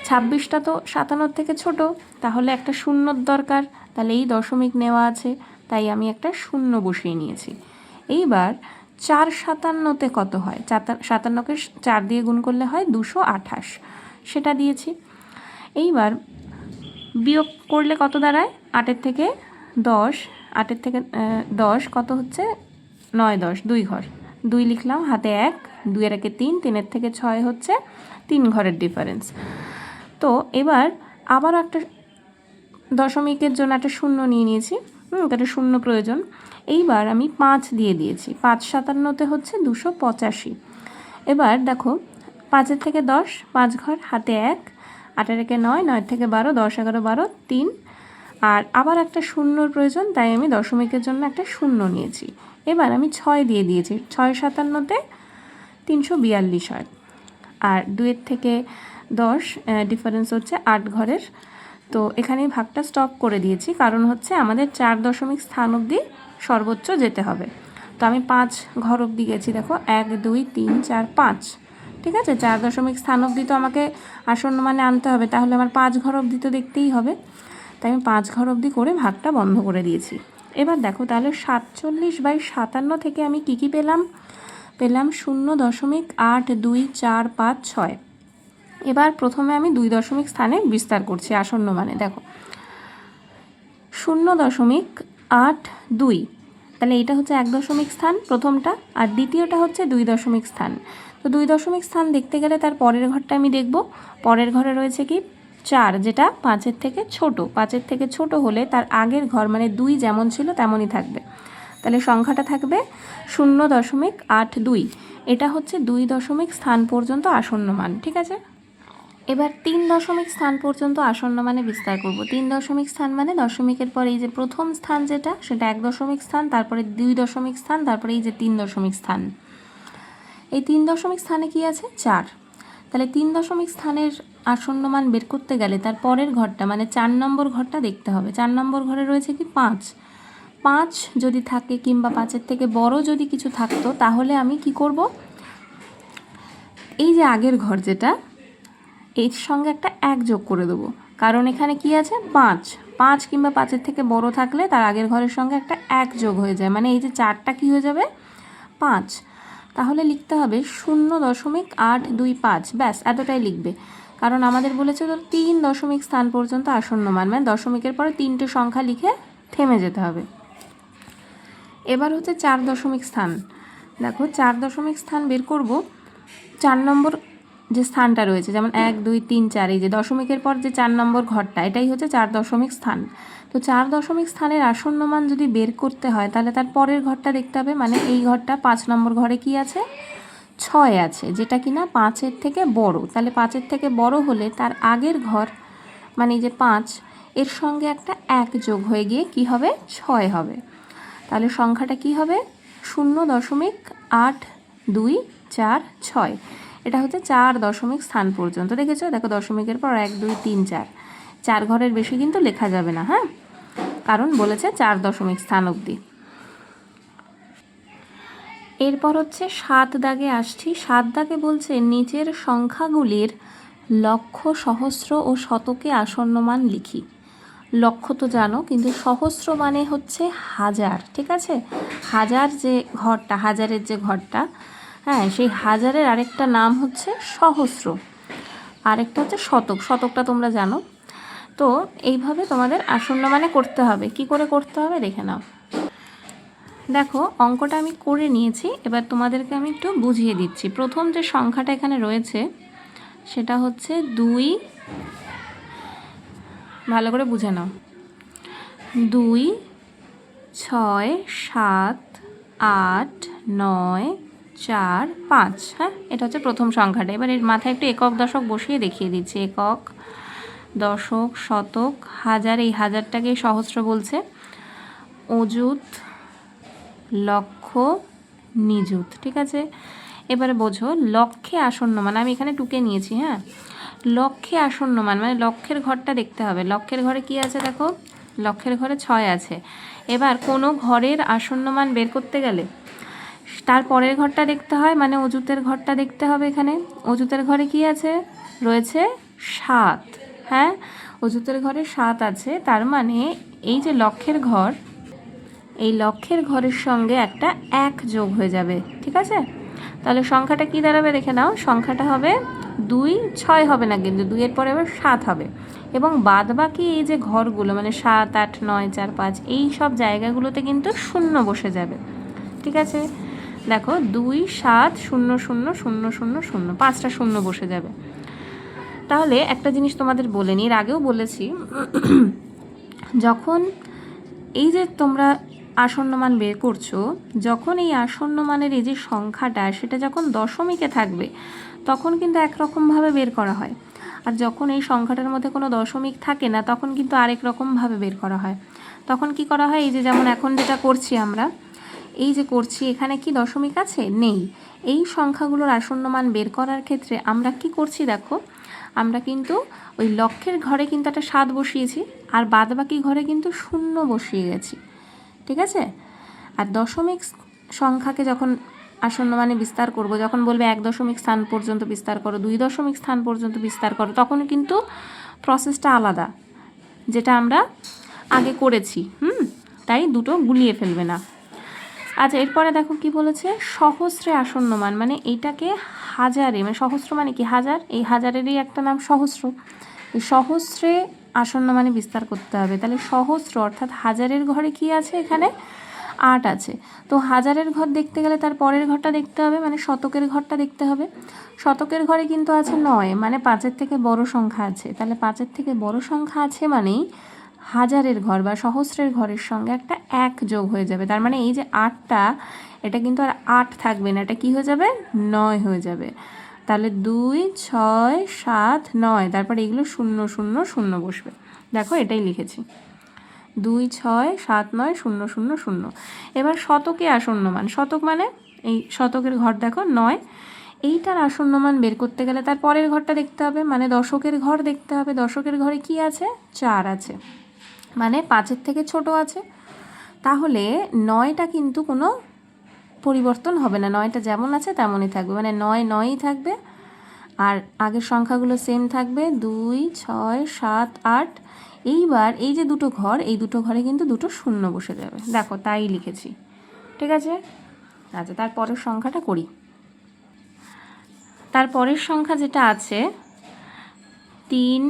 26টা তো 57 থেকে ছোট, তাহলে একটা শূন্যর দরকার, তাহলে এই দশমিক নেওয়া আছে, তাই আমি একটা শূন্য বসিয়ে নিয়েছি। এইবার 4 57তে কত হয়? 57কে 4 দিয়ে গুণ করলে হয় 228, সেটা দিয়েছি। এইবার বিয়োগ করলে কত দাঁড়ায়? 8-এর থেকে 10, 8-এর থেকে 10 কত হচ্ছে? 9 10, 2 ঘর, 2 লিখলাম, হাতে 1, 2 এর 1 3, 3-এর থেকে 6 হচ্ছে 3 ঘরের ডিফারেন্স। তো এবার আবার একটা দশমিকের জন্য একটা শূন্য নিয়ে নিয়েছি, একটা শূন্য প্রয়োজন। এইবার আমি 5 দিয়ে দিয়েছি, 5 57তে হচ্ছে 285। এবার দেখো 5-এর থেকে 10 5 ঘর, হাতে 1, 8-এর 1 9, 9 থেকে 12, 10 11 12 3, আর আবার একটা শূন্যর প্রয়োজন, তাই আমি দশমিকের জন্য একটা শূন্য নিয়েছি। এবার আমি 6 দিয়ে দিয়েছি, 6 57তে 342 হয়, আর 2-এর থেকে 10 ডিফারেন্স হচ্ছে 8 ঘরের, তো এখানেই ভাগটা স্টপ করে দিয়েছি, কারণ হচ্ছে আমাদের 4 দশমিক স্থান অবধি সর্বোচ্চ যেতে হবে। তো আমি 5 ঘর অবধি গেছি, দেখো 1 2 3 4 5, ঠিক আছে। 4 দশমিক স্থান অবধি তো আমাকে আসন্ন মানে আনতে হবে, তাহলে আমার 5 ঘর অবধি তো দেখতেই হবে। তাই আমি 5 ঘর অবধি করে ভাগটা বন্ধ করে দিয়েছি। এবার দেখো তাহলে 47/57 থেকে আমি কি পেলাম? পেলাম 0.8245 এবার প্রথমে আমি 2 দশমিক স্থানে বিস্তার করছি আসন্ন মানে। দেখো 0.82, তাহলে এটা হচ্ছে 1 দশমিক স্থান প্রথমটা, আর দ্বিতীয়টা হচ্ছে 2 দশমিক স্থান। তো 2 দশমিক স্থান দেখতে গেলে তার পরের ঘরটা আমি দেখব। পরের ঘরে রয়েছে কি 4, যেটা 5-এর থেকে ছোট। 5-এর থেকে ছোট হলে তার আগের ঘর মানে 2 যেমন ছিল তেমনই থাকবে। তাহলে সংখ্যাটা থাকবে 0.82। এটা হচ্ছে 2 দশমিক স্থান পর্যন্ত আসন্ন মান, ঠিক আছে। এবার 3 দশমিক স্থান পর্যন্ত আসন্ন মানে বিস্তার করব। 3 দশমিক স্থান মানে দশমিকের পরে এই যে প্রথম স্থান যেটা, সেটা 1 দশমিক স্থান, তারপরে 2 দশমিক স্থান, তারপরে এই যে 3 দশমিক স্থান। এই 3 দশমিক স্থানে কি আছে? 4। তাহলে 3 দশমিক স্থানের আসন্ন মান বের করতে গেলে তার পরের ঘরটা মানে 4 নম্বর ঘরটা দেখতে হবে। 4 নম্বর ঘরে রয়েছে কি 5। 5 যদি থাকে কিংবা 5-এর থেকে বড় যদি কিছু থাকতো, তাহলে আমি কি করব? এই যে আগের ঘর যেটা, এর সঙ্গে একটা 1 যোগ করে দেবো, কারণ এখানে কি আছে? 5। 5 কিংবা 5-এর থেকে বড় থাকলে তার আগের ঘরের সঙ্গে একটা 1 যোগ হয়ে যায়, মানে এই যে 4টা কি হয়ে যাবে? 5। তাহলে লিখতে হবে 0.825, ব্যাস এতটাই লিখবে। কারণ আমাদের বলেছে তো 3 দশমিক স্থান পর্যন্ত আসন্ন মান, মানে দশমিকের পরে 3টে সংখ্যা লিখে থেমে যেতে হবে। এবার হচ্ছে 4 দশমিক স্থান। দেখো 4 দশমিক স্থান বের করব। 4 নম্বর যে স্থানটা রয়েছে, যেমন 1 2 3 4, এই যে দশমিকের পর যে 4 নম্বর ঘরটা, এটাই হচ্ছে 4 দশমিক স্থান। তো 4 দশমিক স্থানের আসন্ন মান যদি বের করতে হয়, তাহলে তার পরের ঘরটা দেখতে হবে, মানে এই ঘরটা 5 নম্বর ঘরে কি আছে? 6 আছে, যেটা কিনা 5-এর থেকে বড়। তাহলে 5-এর থেকে বড় হলে তার আগের ঘর মানে এই যে 5, এর সঙ্গে একটা 1 যোগ হয়ে গিয়ে কি হবে? 6 হবে। তাহলে সংখ্যাটা কি হবে? 0.8246। এটা হচ্ছে 4 দশমিক স্থান পর্যন্ত। দেখেছো? দেখো দশমিকের পর 1 2 3 4, 4 ঘরের বেশি কিন্তু লেখা যাবে না, হ্যাঁ, কারণ বলেছে 4 দশমিক স্থান অবধি। এরপর হচ্ছে 7 দাগে আসছি। 7 দাগে বলছে নিচের সংখ্যাগুলির লক্ষ, সহস্র ও শতকে আসন্ন মান লিখি। লক্ষ তো জানো, কিন্তু সহস্র মানে হচ্ছে হাজার, ঠিক আছে। হাজার যে ঘরটা, হাজারের যে ঘরটা, হ্যাঁ, সেই হাজারের আরেকটা নাম হচ্ছে সহস্র, আরেকটা হচ্ছে শতক। শতকটা তোমরা জানো। তো এইভাবে তোমাদের আসন্ন মানে করতে হবে। কি করে করতে হবে দেখে নাও। দেখো অঙ্কটা আমি করে নিয়েছি, এবার তোমাদেরকে আমি একটু বুঝিয়ে দিচ্ছি। প্রথম যে সংখ্যাটা এখানে রয়েছে সেটা হচ্ছে 2, ভালো করে বুঝে নাও। 2 6 7 8 9 4 5, হ্যাঁ, এটা হচ্ছে প্রথম সংখ্যাটা। এবার এর মাথায় একটু একক দশক বসিয়ে দেখিয়ে দিচ্ছি। একক, দশক, শতক, হাজার, এই হাজারটাকে সহস্র বলছে, অযুত, লক্ষ, নিযুত, ঠিক আছে। এবারে বোঝো লক্ষে আসন্ন মান, আমি এখানে টুকে নিয়েছি, হ্যাঁ। লক্ষে আসন্ন মান মানে লক্ষের ঘরটা দেখতে হবে। লক্ষের ঘরে কি আছে? দেখো লক্ষের ঘরে 6 আছে। এবার কোনো ঘরের আসন্ন মান বের করতে গেলে তার পরের ঘরটা দেখতে হয়, মানে অযুতের ঘরটা দেখতে হবে। এখানে অযুতের ঘরে কি আছে? রয়েছে 7, হ্যাঁ, অযুতের ঘরে 7 আছে। তার মানে এই যে লক্ষের ঘর, এই লক্ষের ঘরের সঙ্গে একটা 1 যোগ হয়ে যাবে, ঠিক আছে। তাহলে সংখ্যাটা কি দাঁড়াবে দেখে নাও। সংখ্যাটা হবে 2 6 হবে না, কিন্তু 2 এর পরে আবার 7 হবে। এবং বাদ বাকি এই যে ঘরগুলো মানে 7 8 9 4 5, এই সব জায়গাগুলোতে কিন্তু শূন্য বসে যাবে, ঠিক আছে। দেখো 2 7 0 0 0 0 0, 5টা শূন্য বসে যাবে। তাহলে একটা জিনিস তোমাদের বলে নিই, এর আগেও বলেছি, যখন এই যে তোমরা আসন্ন মান বের করছো, যখন এই আসন্ন মানের এই যে সংখ্যাটা সেটা যখন দশমিকে থাকবে তখন কিন্তু একরকমভাবে বের করা হয়, আর যখন এই সংখ্যাটার মধ্যে কোনো দশমিক থাকে না তখন কিন্তু আরেক রকমভাবে বের করা হয়। তখন কি করা হয়? এই যে যেমন এখন যেটা করছি আমরা, এই যে করছি, এখানে কি দশমিক আছে? নেই। এই সংখ্যাগুলোর আসন্ন মান বের করার ক্ষেত্রে আমরা কি করছি দেখো, আমরা কিন্তু ওই লক্ষের ঘরে কিন্তু একটা 7 বসিয়েছি, আর বাদবাকি ঘরে কিন্তু 0 বসিয়ে গেছি, ঠিক আছে? আর দশমিক সংখ্যাকে যখন আসন্ন মানে বিস্তার করব, যখন বলবে 1 দশমিক স্থান পর্যন্ত বিস্তার করো, 2 দশমিক স্থান পর্যন্ত বিস্তার করো, তখন কিন্তু প্রসেসটা আলাদা, যেটা আমরা আগে করেছি। তাই দুটো গুলিয়ে ফেলবে না। আচ্ছা, এরপরে দেখো কি বলেছে, সহস্রে আসন্ন মান, মানে এইটাকে হাজারে, মানে সহস্র মানে কি হাজার, এই হাজারেরই একটা নাম সহস্র। এই সহস্রে আসন্ন মানে বিস্তার করতে হবে। তাহলে সহস্র অর্থাৎ হাজারের ঘরে কি আছে? এখানে 8 আছে। তো হাজারের ঘর দেখতে গেলে তার পরের ঘরটা দেখতে হবে, মানে শতকের ঘরটা দেখতে হবে। শতকের ঘরে কিন্তু আছে 9, মানে 5-এর থেকে বড় সংখ্যা আছে। তাহলে 5-এর থেকে বড় সংখ্যা আছে মানেই হাজারের ঘর বা সহস্রের ঘরের সঙ্গে একটা 1 যোগ হয়ে যাবে। তার মানে এই যে 8টা, এটা কিন্তু আর 8 থাকবে না, এটা কি হয়ে যাবে? 9 হয়ে যাবে। তাহলে 2, 6, 7, 9, তারপরে এগুলো 0 0 0 বসবে। দেখো এটাই লিখেছি, 2, 6, 7, 9, 0 0 0। এবার শতকে আসন্ন মান, শতক মানে এই শতকের ঘর দেখো 9, এইটার আসন্ন মান বের করতে গেলে তার পরের ঘরটা দেখতে হবে, মানে দশকের ঘর দেখতে হবে। দশকের ঘরে কি আছে? 4 আছে, মানে 5-এর থেকে ছোট আছে। তাহলে 9টা কিন্তু কোনো পরিবর্তন হবে না, 9টা যেমন আছে তেমনই থাকবে, মানে 9 9ই থাকবে। আর আগের সংখ্যাগুলো সেম থাকবে, 2, 6, 7, 8। এইবার এই যে দুটো ঘর, এই দুটো ঘরে কিন্তু দুটো 0 বসে যাবে। দেখো তাই লিখেছি, ঠিক আছে? আচ্ছা, তারপরের সংখ্যাটা করি। তারপরের সংখ্যা যেটা আছে 3,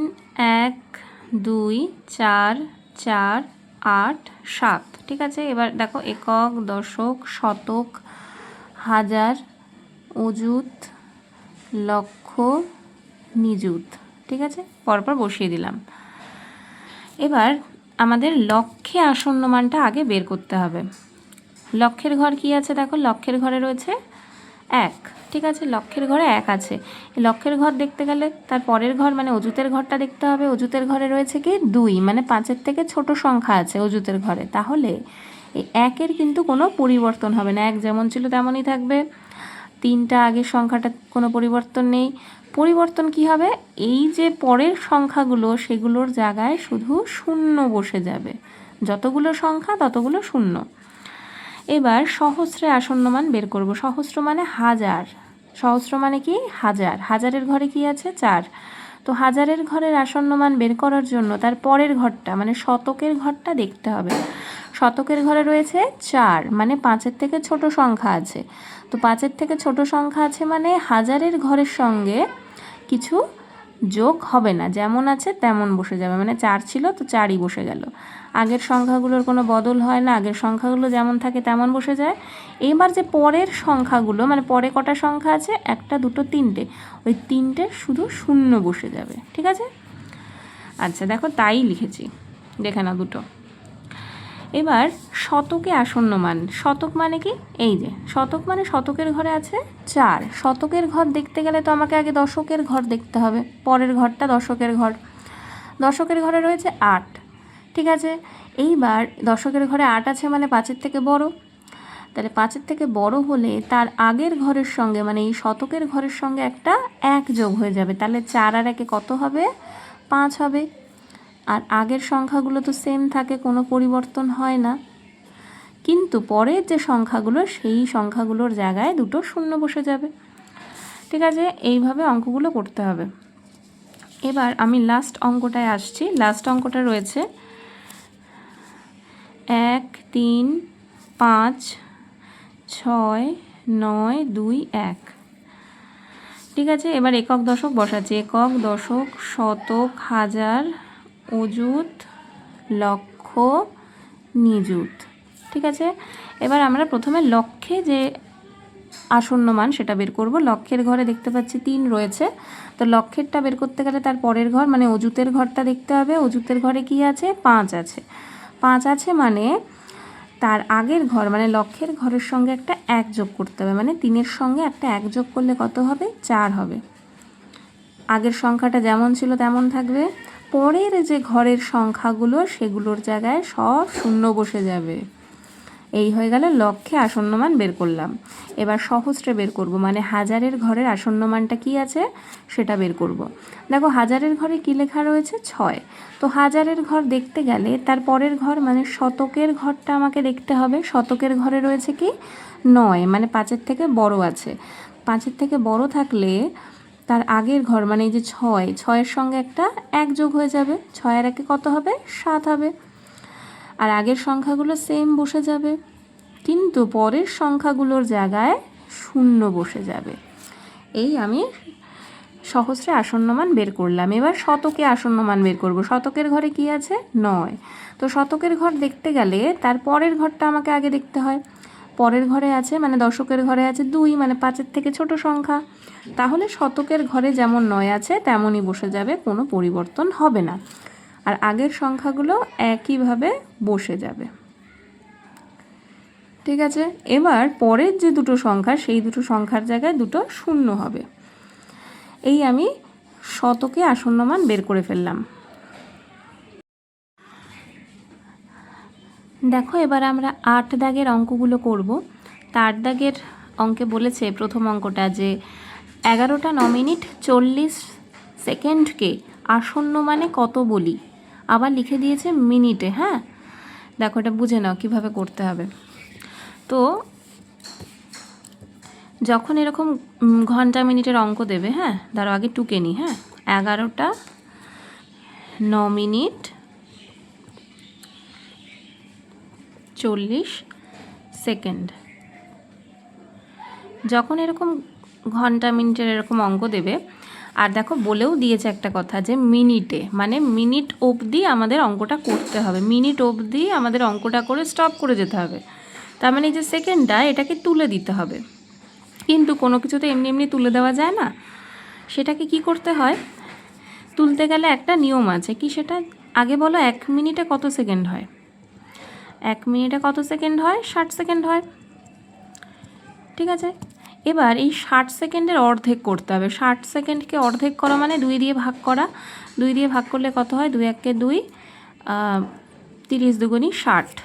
1, 2, 4, 4, 8, 7, ঠিক আছে? এবার দেখো একক, দশক, শতক, হাজার, অযুত, লক্ষ, নিযুত, ঠিক আছে? পরপর বসিয়ে দিলাম। এবার আমাদের লক্ষে আসন্ন মানটা আগে বের করতে হবে। লক্ষের ঘর কি আছে দেখো, লক্ষের ঘরে রয়েছে 1, ঠিক আছে? লক্ষের ঘরে 1 আছে। লক্ষের ঘর দেখতে গেলে তার পরের ঘর মানে অযুতের ঘরটা দেখতে হবে। অযুতের ঘরে রয়েছে কি 2, মানে 5-এর থেকে ছোট সংখ্যা আছে অযুতের ঘরে। তাহলে এই 1-এর কিন্তু কোনো পরিবর্তন হবে না, 1 যেমন ছিল তেমনই থাকবে। 3টা আগের সংখ্যাটা কোনো পরিবর্তন নেই। পরিবর্তন কি হবে? এই যে পরের সংখ্যাগুলো সেগুলোর জায়গায় শুধু 0 বসে যাবে, যতগুলো সংখ্যা ততগুলো 0। এবার সহস্রে আসন্ন মান বের করব। সহস্র মানে হাজার, সহস্র মানে কি হাজার। হাজারের ঘরে কি আছে? 4। তো হাজারের ঘরের আসন্ন মান বের করার জন্য তার পরের ঘরটা মানে শতকের ঘরটা দেখতে হবে। শতকের ঘরে রয়েছে 4, মানে 5-এর থেকে ছোট সংখ্যা আছে। তো 5-এর থেকে ছোট সংখ্যা আছে মানে হাজারের ঘরের সঙ্গে কিছু যোগ হবে না, যেমন আছে তেমন বসে যাবে। মানে 4 ছিল তো 4ই বসে গেল। আগের সংখ্যাগুলোর কোনো বদল হয় না, আগের সংখ্যাগুলো যেমন থাকে তেমন বসে যায়। এবার যে পরের সংখ্যাগুলো, মানে পরে কটা সংখ্যা আছে? 1, 2, 3টে, ওই 3টে শুধু 0 বসে যাবে, ঠিক আছে? আচ্ছা দেখো তাই লিখেছি, দেখে না দুটো। এবার শতকে আসন্ন মান, শতক মানে কি? এই যে শতক মানে শতকের ঘরে আছে 4। শতকের ঘর দেখতে গেলে তো আমাকে আগে দশকের ঘর দেখতে হবে, পরের ঘরটা দশকের ঘর। দশকের ঘরে রয়েছে 8, ঠিক আছে? এইবার দশকের ঘরে 8 আছে মানে 5-এর থেকে বড়। তাহলে 5-এর থেকে বড় হলে তার আগের ঘরের সঙ্গে মানে এই শতকের ঘরের সঙ্গে একটা 1 যোগ হয়ে যাবে। তাহলে 4 আর 1 কত হবে? 5 হবে। আর আগের সংখ্যাগুলো তো সেম থাকে, কোনো পরিবর্তন হয় না। কিন্তু পরের যে সংখ্যাগুলো সেই সংখ্যাগুলোর জায়গায় দুটো 0 বসে যাবে, ঠিক আছে? এইভাবে অঙ্কগুলো করতে হবে। এবার আমি লাস্ট অঙ্কটায় আসছি। লাস্ট অঙ্কটা রয়েছে 1, 3, 5, 6, 9, 2, 1, ঠিক আছে? এবার একক দশক বসাচ্ছি। একক, দশক, শতক, হাজার, অযুত, লক্ষ, নিযুত, ঠিক আছে? এবার আমরা প্রথমে লক্ষে যে আসন্ন মান সেটা বের করব। লক্ষের ঘরে দেখতে পাচ্ছি 3 রয়েছে, তো লক্ষেরটা বের করতে গেলে তার পরের ঘর মানে অযুতের ঘরটা দেখতে হবে। অযুতের ঘরে কি আছে? 5 আছে। 5 আছে মানে তার আগের ঘর মানে লক্ষের ঘরের সঙ্গে একটা 1 যোগ করতে হবে, মানে 3-এর সঙ্গে একটা 1 যোগ করলে কত হবে? 4 হবে। আগের সংখ্যাটা যেমন ছিল তেমন থাকবে। পরের যে ঘরের সংখ্যাগুলো সেগুলোর জায়গায় সব 0 বসে যাবে। এই হয়ে গেল লক্ষে আসন্নমান বের করলাম। এবার সহস্রে বের করব, মানে হাজারের ঘরের আসন্নমানটা কি আছে সেটা বের করব। দেখো হাজারের ঘরে কি লেখা রয়েছে 6, তো হাজারের ঘর দেখতে গেলে তার পরের ঘর মানে শতকের ঘরটা আমাকে দেখতে হবে। শতকের ঘরে রয়েছে কি 9, মানে 5-এর থেকে বড় আছে। 5-এর থেকে বড় থাকলে তার আগের ঘর মানে এই যে 6, 6-এর সঙ্গে একটা 1 যোগ হয়ে যাবে। 6 আর 1 কত হবে? 7 হবে। আর আগের সংখ্যাগুলো সেম বসে যাবে, কিন্তু পরের সংখ্যাগুলোর জায়গায় 0 বসে যাবে। এই আমি সহস্রে আসন্নমান বের করলাম। এবার শতকে আসন্নমান বের করব। শতকের ঘরে কি আছে? 9, তো শতকের ঘর দেখতে গেলে তার পরের ঘরটা আমাকে আগে দেখতে হয়। পরের ঘরে আছে মানে দশকের ঘরে আছে 2, মানে 5-এর থেকে ছোট সংখ্যা। তাহলে শতকের ঘরে যেমন 9 আছে তেমনই বসে যাবে, কোনো পরিবর্তন হবে না। আর আগের সংখ্যাগুলো একইভাবে বসে যাবে। ঠিক আছে, এবার পরের যে দুটো সংখ্যা সেই দুটো সংখ্যার জায়গায় দুটো 0 হবে। এই আমি শতকে আসন্নমান বের করে ফেললাম। দেখো এবার আমরা 8 দাগের অঙ্কগুলো করব। তা 8 দাগের অঙ্কে বলেছে প্রথম অঙ্কটা যে 11টা 9 মিনিট 40 সেকেন্ডকে আসন্ন মানে কত বলি, আবার লিখে দিয়েছে মিনিটে। হ্যাঁ, দেখো এটা বুঝে নাও কীভাবে করতে হবে। তো যখন এরকম ঘন্টা মিনিটের অঙ্ক দেবে, হ্যাঁ ধরো আগে টুকে নিই। হ্যাঁ, 11টা 9 মিনিট 40 সেকেন্ড। যখন এরকম ঘন্টা মিনিটের এরকম অঙ্ক দেবে, আর দেখো বলেও দিয়েছে একটা কথা যে মিনিটে, মানে মিনিট অবধি আমাদের অঙ্কটা করতে হবে। মিনিট অবধি আমাদের অঙ্কটা করে স্টপ করে যেতে হবে। তার মানে এই যে সেকেন্ডটা এটাকে তুলে দিতে হবে। কিন্তু কোনো কিছু তো এমনি এমনি তুলে দেওয়া যায় না, সেটাকে কি করতে হয়? তুলতে গেলে একটা নিয়ম আছে। কি সেটা? আগে বলো 1 মিনিটে কত সেকেন্ড হয়? 1 মিনিটে কত সেকেন্ড হয়? 60 সেকেন্ড হয়। ঠিক আছে, এবার এই 60 সেকেন্ডের অর্ধেক করতে হবে। 60 সেকেন্ডকে অর্ধেক করা মানে 2 দিয়ে ভাগ করা। 2 দিয়ে ভাগ করলে কত হয়? 2 1 2, 30 দুগুণী 60,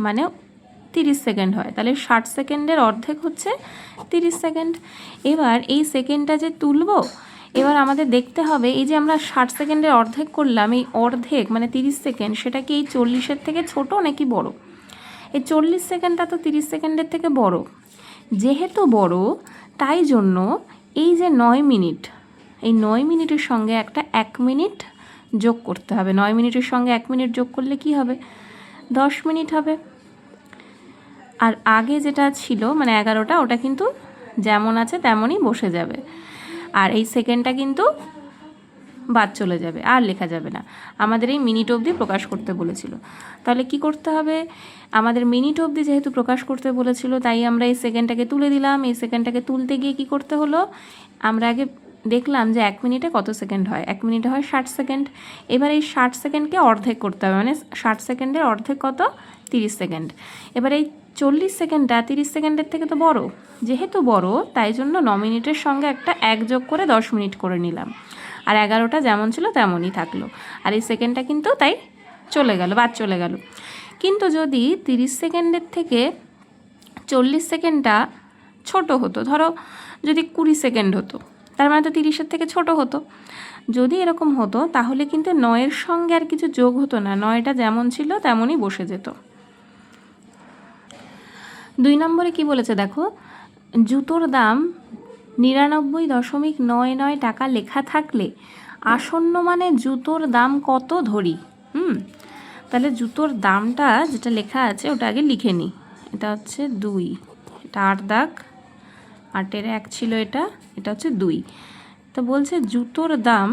মানে 30 সেকেন্ড হয়। তাহলে 60 সেকেন্ডের অর্ধেক হচ্ছে 30 সেকেন্ড। এবার এই সেকেন্ডটা যে তুলব, এবার আমাদের দেখতে হবে এই যে আমরা 60 সেকেন্ডের অর্ধেক করলাম, এই অর্ধেক মানে 30 সেকেন্ড, সেটা কি এই 40-এর থেকে ছোট নাকি বড়? এই 40 সেকেন্ডটা তো 30 সেকেন্ডের থেকে বড়। যেহেতু বড়, তাই জন্য এই যে 9 মিনিট, এই 9 মিনিটের সঙ্গে একটা 1 মিনিট যোগ করতে হবে। 9 মিনিটের সঙ্গে 1 মিনিট যোগ করলে কি হবে? 10 মিনিট হবে। আর আগে যেটা ছিল মানে 11টা, ওটা কিন্তু যেমন আছে তেমনই বসে যাবে। আর এই সেকেন্ডটা কিন্তু বাদ চলে যাবে, আর লেখা যাবে না। আমাদের এই মিনিট অবধি প্রকাশ করতে বলেছিল। তাহলে কি করতে হবে? আমাদের মিনিট অবধি যেহেতু প্রকাশ করতে বলেছিল, তাই আমরা এই সেকেন্ডটাকে তুলে দিলাম। এই সেকেন্ডটাকে তুলতে গিয়ে কি করতে হলো? আমরা আগে দেখলাম যে 1 মিনিটে কত সেকেন্ড হয়। 1 মিনিটে হয় 60 সেকেন্ড। এবার এই 60 সেকেন্ডকে অর্ধেক করতে হবে, মানে 60 সেকেন্ডের অর্ধেক কত? 30 সেকেন্ড। এবার এই 40 সেকেন্ডটা 30 সেকেন্ডের থেকে তো বড়। যেহেতু বড়, তাই জন্য 9 মিনিটের সঙ্গে একটা 1 যোগ করে 10 মিনিট করে নিলাম। আর 11টা যেমন ছিল তেমনই থাকলো। আর এই সেকেন্ডটা কিন্তু তাই চলে গেল, বাদ চলে গেল। কিন্তু যদি 30 সেকেন্ডের থেকে 40 সেকেন্ডটা ছোট হতো, ধরো যদি 20 সেকেন্ড হতো, তার মানে তো 30-এর থেকে ছোট হতো। যদি এরকম হতো তাহলে কিন্তু 9-এর সঙ্গে আর কিছু যোগ হতো না, 9টা যেমন ছিল তেমনই বসে যেত। 2 নম্বরে কি বলেছে দেখো, জুতোর দাম 99.99 টাকা লেখা থাকলে আসন্ন মানে জুতোর দাম কত ধরি। তাহলে জুতোর দামটা যেটা লেখা আছে ওটা আগে লিখে নিই। এটা হচ্ছে 2, এটা 8 দাগ, 8-এর 1 ছিল এটা, এটা হচ্ছে 2। তো বলছে জুতোর দাম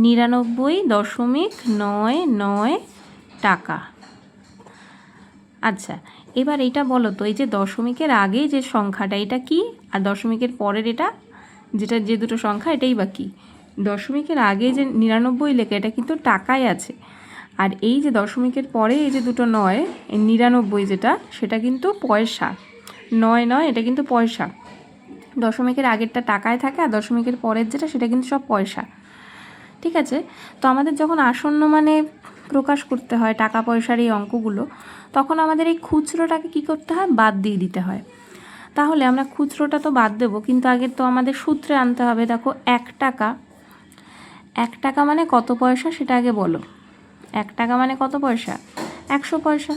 99.99 টাকা। আচ্ছা, এবার এটা বলো তো, এই যে দশমিকের আগে যে সংখ্যাটা এটা কি, আর দশমিকের পরের এটা যেটা যে দুটো সংখ্যা এটাই বা কি? দশমিকের আগে যে 99 লেখা এটা কিন্তু টাকায় আছে, আর এই যে দশমিকের পরে এই যে দুটো 9, এই 99 যেটা সেটা কিন্তু পয়সা। 9 এটা কিন্তু পয়সা। দশমিকের আগেরটা টাকায় থাকে, আর দশমিকের পরের যেটা সেটা কিন্তু সব পয়সা। ঠিক আছে। তো আমাদের যখন আসন্ন মানে প্রকাশ করতে হয় টাকা পয়সার এই অঙ্কগুলো, তখন আমাদের এই খুচরোটাকে কী করতে হয়, বাদ দিয়ে দিতে হয়। তাহলে আমরা খুচরোটা তো বাদ দেবো, কিন্তু আগে তো আমাদের সূত্রে আনতে হবে। দেখো 1 টাকা মানে কত পয়সা সেটা আগে বলো। 1 টাকা মানে কত পয়সা, 100 পয়সা।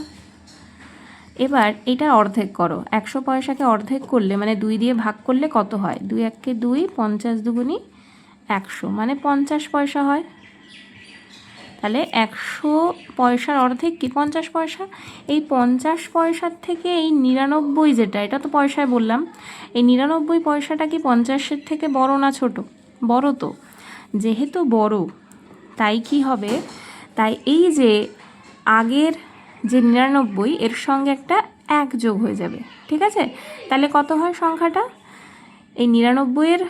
এবার এটার অর্ধেক করো। 100 পয়সাকে অর্ধেক করলে মানে 2 দিয়ে ভাগ করলে কত হয়, 2 1 2, 50 দুগুণি 100 মানে 50 পয়সা হয়। তাহলে 100 পয়সার অর্ধেক কি 50 পয়সা। এই 50 পয়সার থেকে এই 99 যেটা, এটা তো পয়সায় বললাম, এই 99 পয়সাটা কি 50-এর থেকে বড় না ছোট, বড়। তো যেহেতু বড়, তাই কি হবে, তাই এই যে আগের যে 99 এর সঙ্গে একটা 1 যোগ হয়ে যাবে। ঠিক আছে, তাহলে কত হয় সংখ্যাটা, এই 99-এর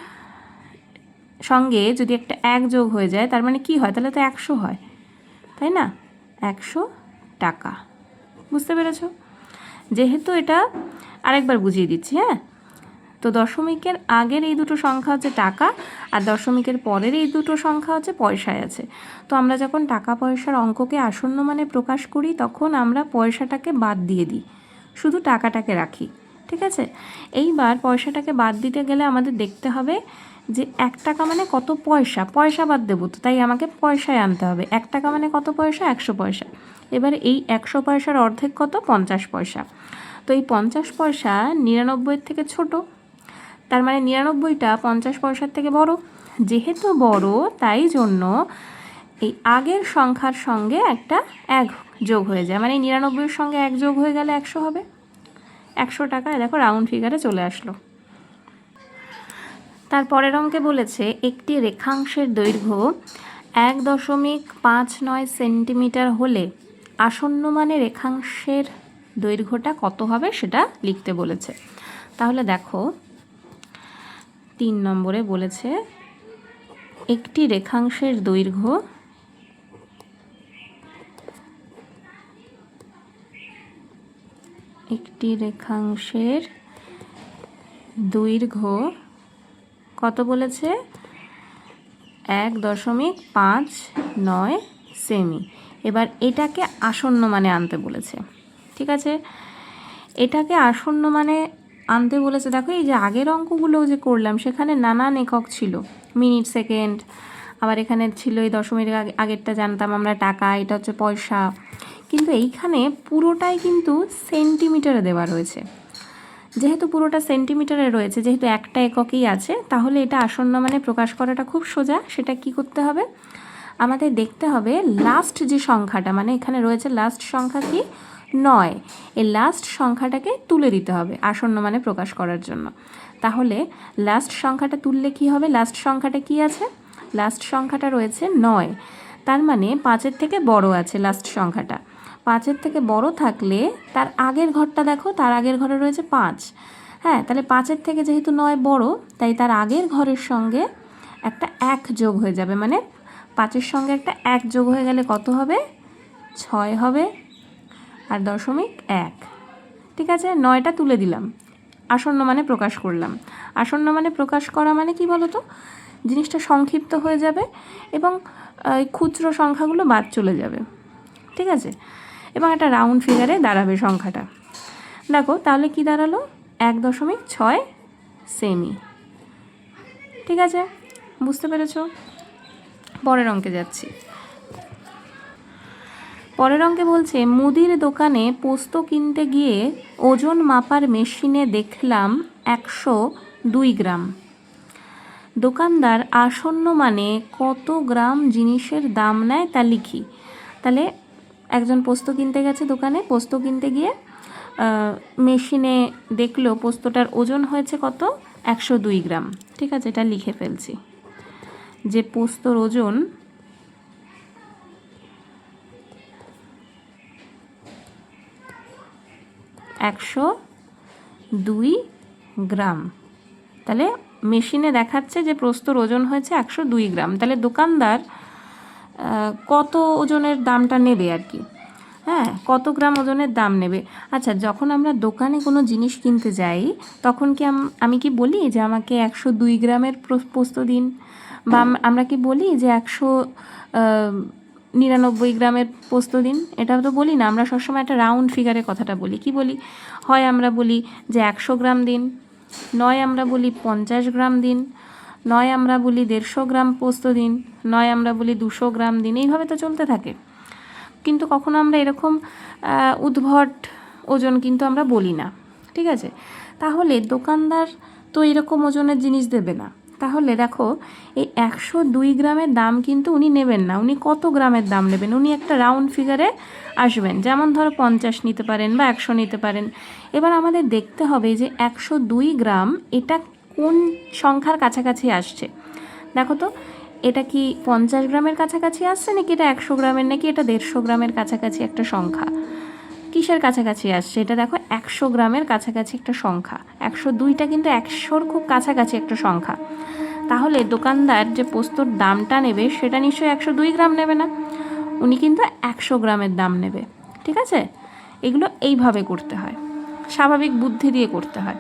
সঙ্গে যদি একটা 1 যোগ হয়ে যায়, তার মানে কি হয়, তাহলে তো 100 হয়, তাই না, 100 টাকা। বুঝতে পেরেছ? যেহেতু এটা আরেকবার বুঝিয়ে দিচ্ছি, হ্যাঁ। তো দশমিকের আগের এই দুটো সংখ্যা হচ্ছে টাকা, আর দশমিকের পরের এই দুটো সংখ্যা হচ্ছে পয়সায় আছে। তো আমরা যখন টাকা পয়সার অঙ্ককে আসন্ন মানে প্রকাশ করি, তখন আমরা পয়সাটাকে বাদ দিয়ে দিই, শুধু টাকাটাকে রাখি। ঠিক আছে, এইবার পয়সাটাকে বাদ দিতে গেলে আমাদের দেখতে হবে যে 1 টাকা মানে কত পয়সা, পয়সা বাদ দেবো, তো তাই আমাকে পয়সায় আনতে হবে। 1 টাকা মানে কত পয়সা, 100 পয়সা। এবার এই 100 পয়সার অর্ধেক কত, 50 পয়সা। তো এই 50 পয়সা 99-এর থেকে ছোট, তার মানে 99টা 50 পয়সার থেকে বড়। যেহেতু বড়, তাই জন্য এই আগের সংখ্যার সঙ্গে একটা 1 যোগ হয়ে যায়, মানে 99-এর সঙ্গে 1 যোগ হয়ে গেলে 100 হবে। 100 টাকায় দেখো রাউন্ড ফিগারে চলে আসলো। তারপরের অঙ্কে বলেছে একটি রেখাংশের দৈর্ঘ্য 1.59 সেন্টিমিটার হলে আসন্ন মানে রেখাংশের দৈর্ঘ্যটা কত হবে সেটা লিখতে বলেছে। তাহলে দেখো 3 নম্বরে বলেছে একটি রেখাংশের দৈর্ঘ্য কত বলেছে, 1.59 সেমি। এবার এটাকে আসন্ন মানে আনতে বলেছে। ঠিক আছে, এটাকে আসন্ন মানে আনতে বলেছে। দেখো এই যে আগের অঙ্কগুলো যে করলাম, সেখানে নানান একক ছিল, মিনিট, সেকেন্ড, আবার এখানে ছিল এই দশমিক আগেরটা জানতাম আমরা টাকা, এটা হচ্ছে পয়সা, কিন্তু এইখানে পুরোটাই কিন্তু সেন্টিমিটারে দেওয়া রয়েছে। যেহেতু পুরোটা সেন্টিমিটারে রয়েছে, যেহেতু একটা এককই আছে, তাহলে এটা আসন্ন মানে প্রকাশ করাটা খুব সোজা। সেটা কি করতে হবে, আমাদের দেখতে হবে লাস্ট যে সংখ্যাটা, মানে এখানে রয়েছে লাস্ট সংখ্যা কি 9, এই লাস্ট সংখ্যাটাকে তুলে দিতে হবে আসন্ন মানে প্রকাশ করার জন্য। তাহলে লাস্ট সংখ্যাটা তুললে কি হবে, লাস্ট সংখ্যাটা কি আছে, লাস্ট সংখ্যাটা রয়েছে 9, তার মানে 5-এর থেকে বড় আছে লাস্ট সংখ্যাটা। 5-এর থেকে বড় থাকলে তার আগের ঘরটা দেখো, তার আগের ঘরে রয়েছে 5। হ্যাঁ, তাহলে 5-এর থেকে যেহেতু 9 বড়, তাই তার আগের ঘরের সঙ্গে একটা 1 যোগ হয়ে যাবে, মানে 5-এর সঙ্গে একটা 1 যোগ হয়ে গেলে কত হবে, 6 হবে, আর 0.1। ঠিক আছে, 9টা তুলে দিলাম, আসন্ন মানে প্রকাশ করলাম। আসন্ন মানে প্রকাশ করা মানে কি বলো তো, জিনিসটা সংক্ষিপ্ত হয়ে যাবে এবং খুচরো সংখ্যাগুলো বাদ চলে যাবে। ঠিক আছে, এবং একটা রাউন্ড ফিগারে দাঁড়াবে সংখ্যাটা। দেখো তাহলে কি দাঁড়ালো, 1.6 সেমি। ঠিক আছে, বুঝতে পেরেছো? পরের অঙ্কে যাচ্ছি। পরের অঙ্কে বলছে মুদির দোকানে পোস্ত কিনতে গিয়ে ওজন মাপার মেশিনে দেখলাম 102 গ্রাম। দোকানদার আসন্ন মানে কত গ্রাম জিনিসের দাম নেয় তা লিখি। তাহলে একজন পোস্ত কিনতে গেছে দোকানে, পোস্ত কিনতে গিয়ে মেশিনে দেখলো পোস্তটার ওজন হয়েছে কত, 102 গ্রাম। ঠিক আছে, এটা লিখে ফেলছি যে পোস্তর ওজন 102 গ্রাম। তাহলে মেশিনে দেখাচ্ছে যে পোস্তর ওজন হয়েছে 102 গ্রাম। তাহলে দোকানদার কত ওজনের দামটা নেবে আর কি, হ্যাঁ, কত গ্রাম ওজনের দাম নেবে। আচ্ছা, যখন আমরা দোকানে কোনো জিনিস কিনতে যাই, তখন কি আমি কি বলি যে আমাকে 102 গ্রামের পোস্ত দিন, বা আমরা কি বলি যে 199 গ্রামের পোস্ত দিন, এটা তো বলি না, আমরা সবসময় একটা রাউন্ড ফিগারের কথাটা বলি। কি বলি? হয় আমরা বলি যে 100 গ্রাম দিন, নয় আমরা বলি 50 গ্রাম দিন, নয় আমরা বলি 150 গ্রাম পোস্ত দিন, নয় আমরা বলি 200 গ্রাম দিন, এইভাবে তো চলতে থাকে। কিন্তু কখনো আমরা এরকম উদ্ভট ওজন কিন্তু আমরা বলি না, ঠিক আছে? তাহলে দোকানদার তো এরকম ওজনের জিনিস দেবে না। তাহলে দেখো এই 102 গ্রামের দাম কিন্তু উনি নেবেন না। উনি কত গ্রামের দাম নেবেন? উনি একটা রাউন্ড ফিগারে আসবেন, যেমন ধরো 50 নিতে পারেন বা 100 নিতে পারেন। এবার আমাদের দেখতে হবে যে 102 গ্রাম এটা কোন সংখ্যার কাছাকাছি আসছে। দেখো তো, এটা কি 50 গ্রামের কাছাকাছি আসছে, নাকি এটা 100 গ্রামের, নাকি এটা 150 গ্রামের কাছাকাছি একটা সংখ্যা? কিসের কাছাকাছি আসছে? এটা দেখো 100 গ্রামের কাছাকাছি একটা সংখ্যা। 102টা কিন্তু 100-র খুব কাছাকাছি একটা সংখ্যা। তাহলে দোকানদার যে পোস্তর দামটা নেবে সেটা নিশ্চয়ই 102 গ্রাম নেবে না, উনি কিন্তু 100 গ্রামের দাম নেবে। ঠিক আছে? এগুলো এইভাবে করতে হয়, স্বাভাবিক বুদ্ধি দিয়ে করতে হয়।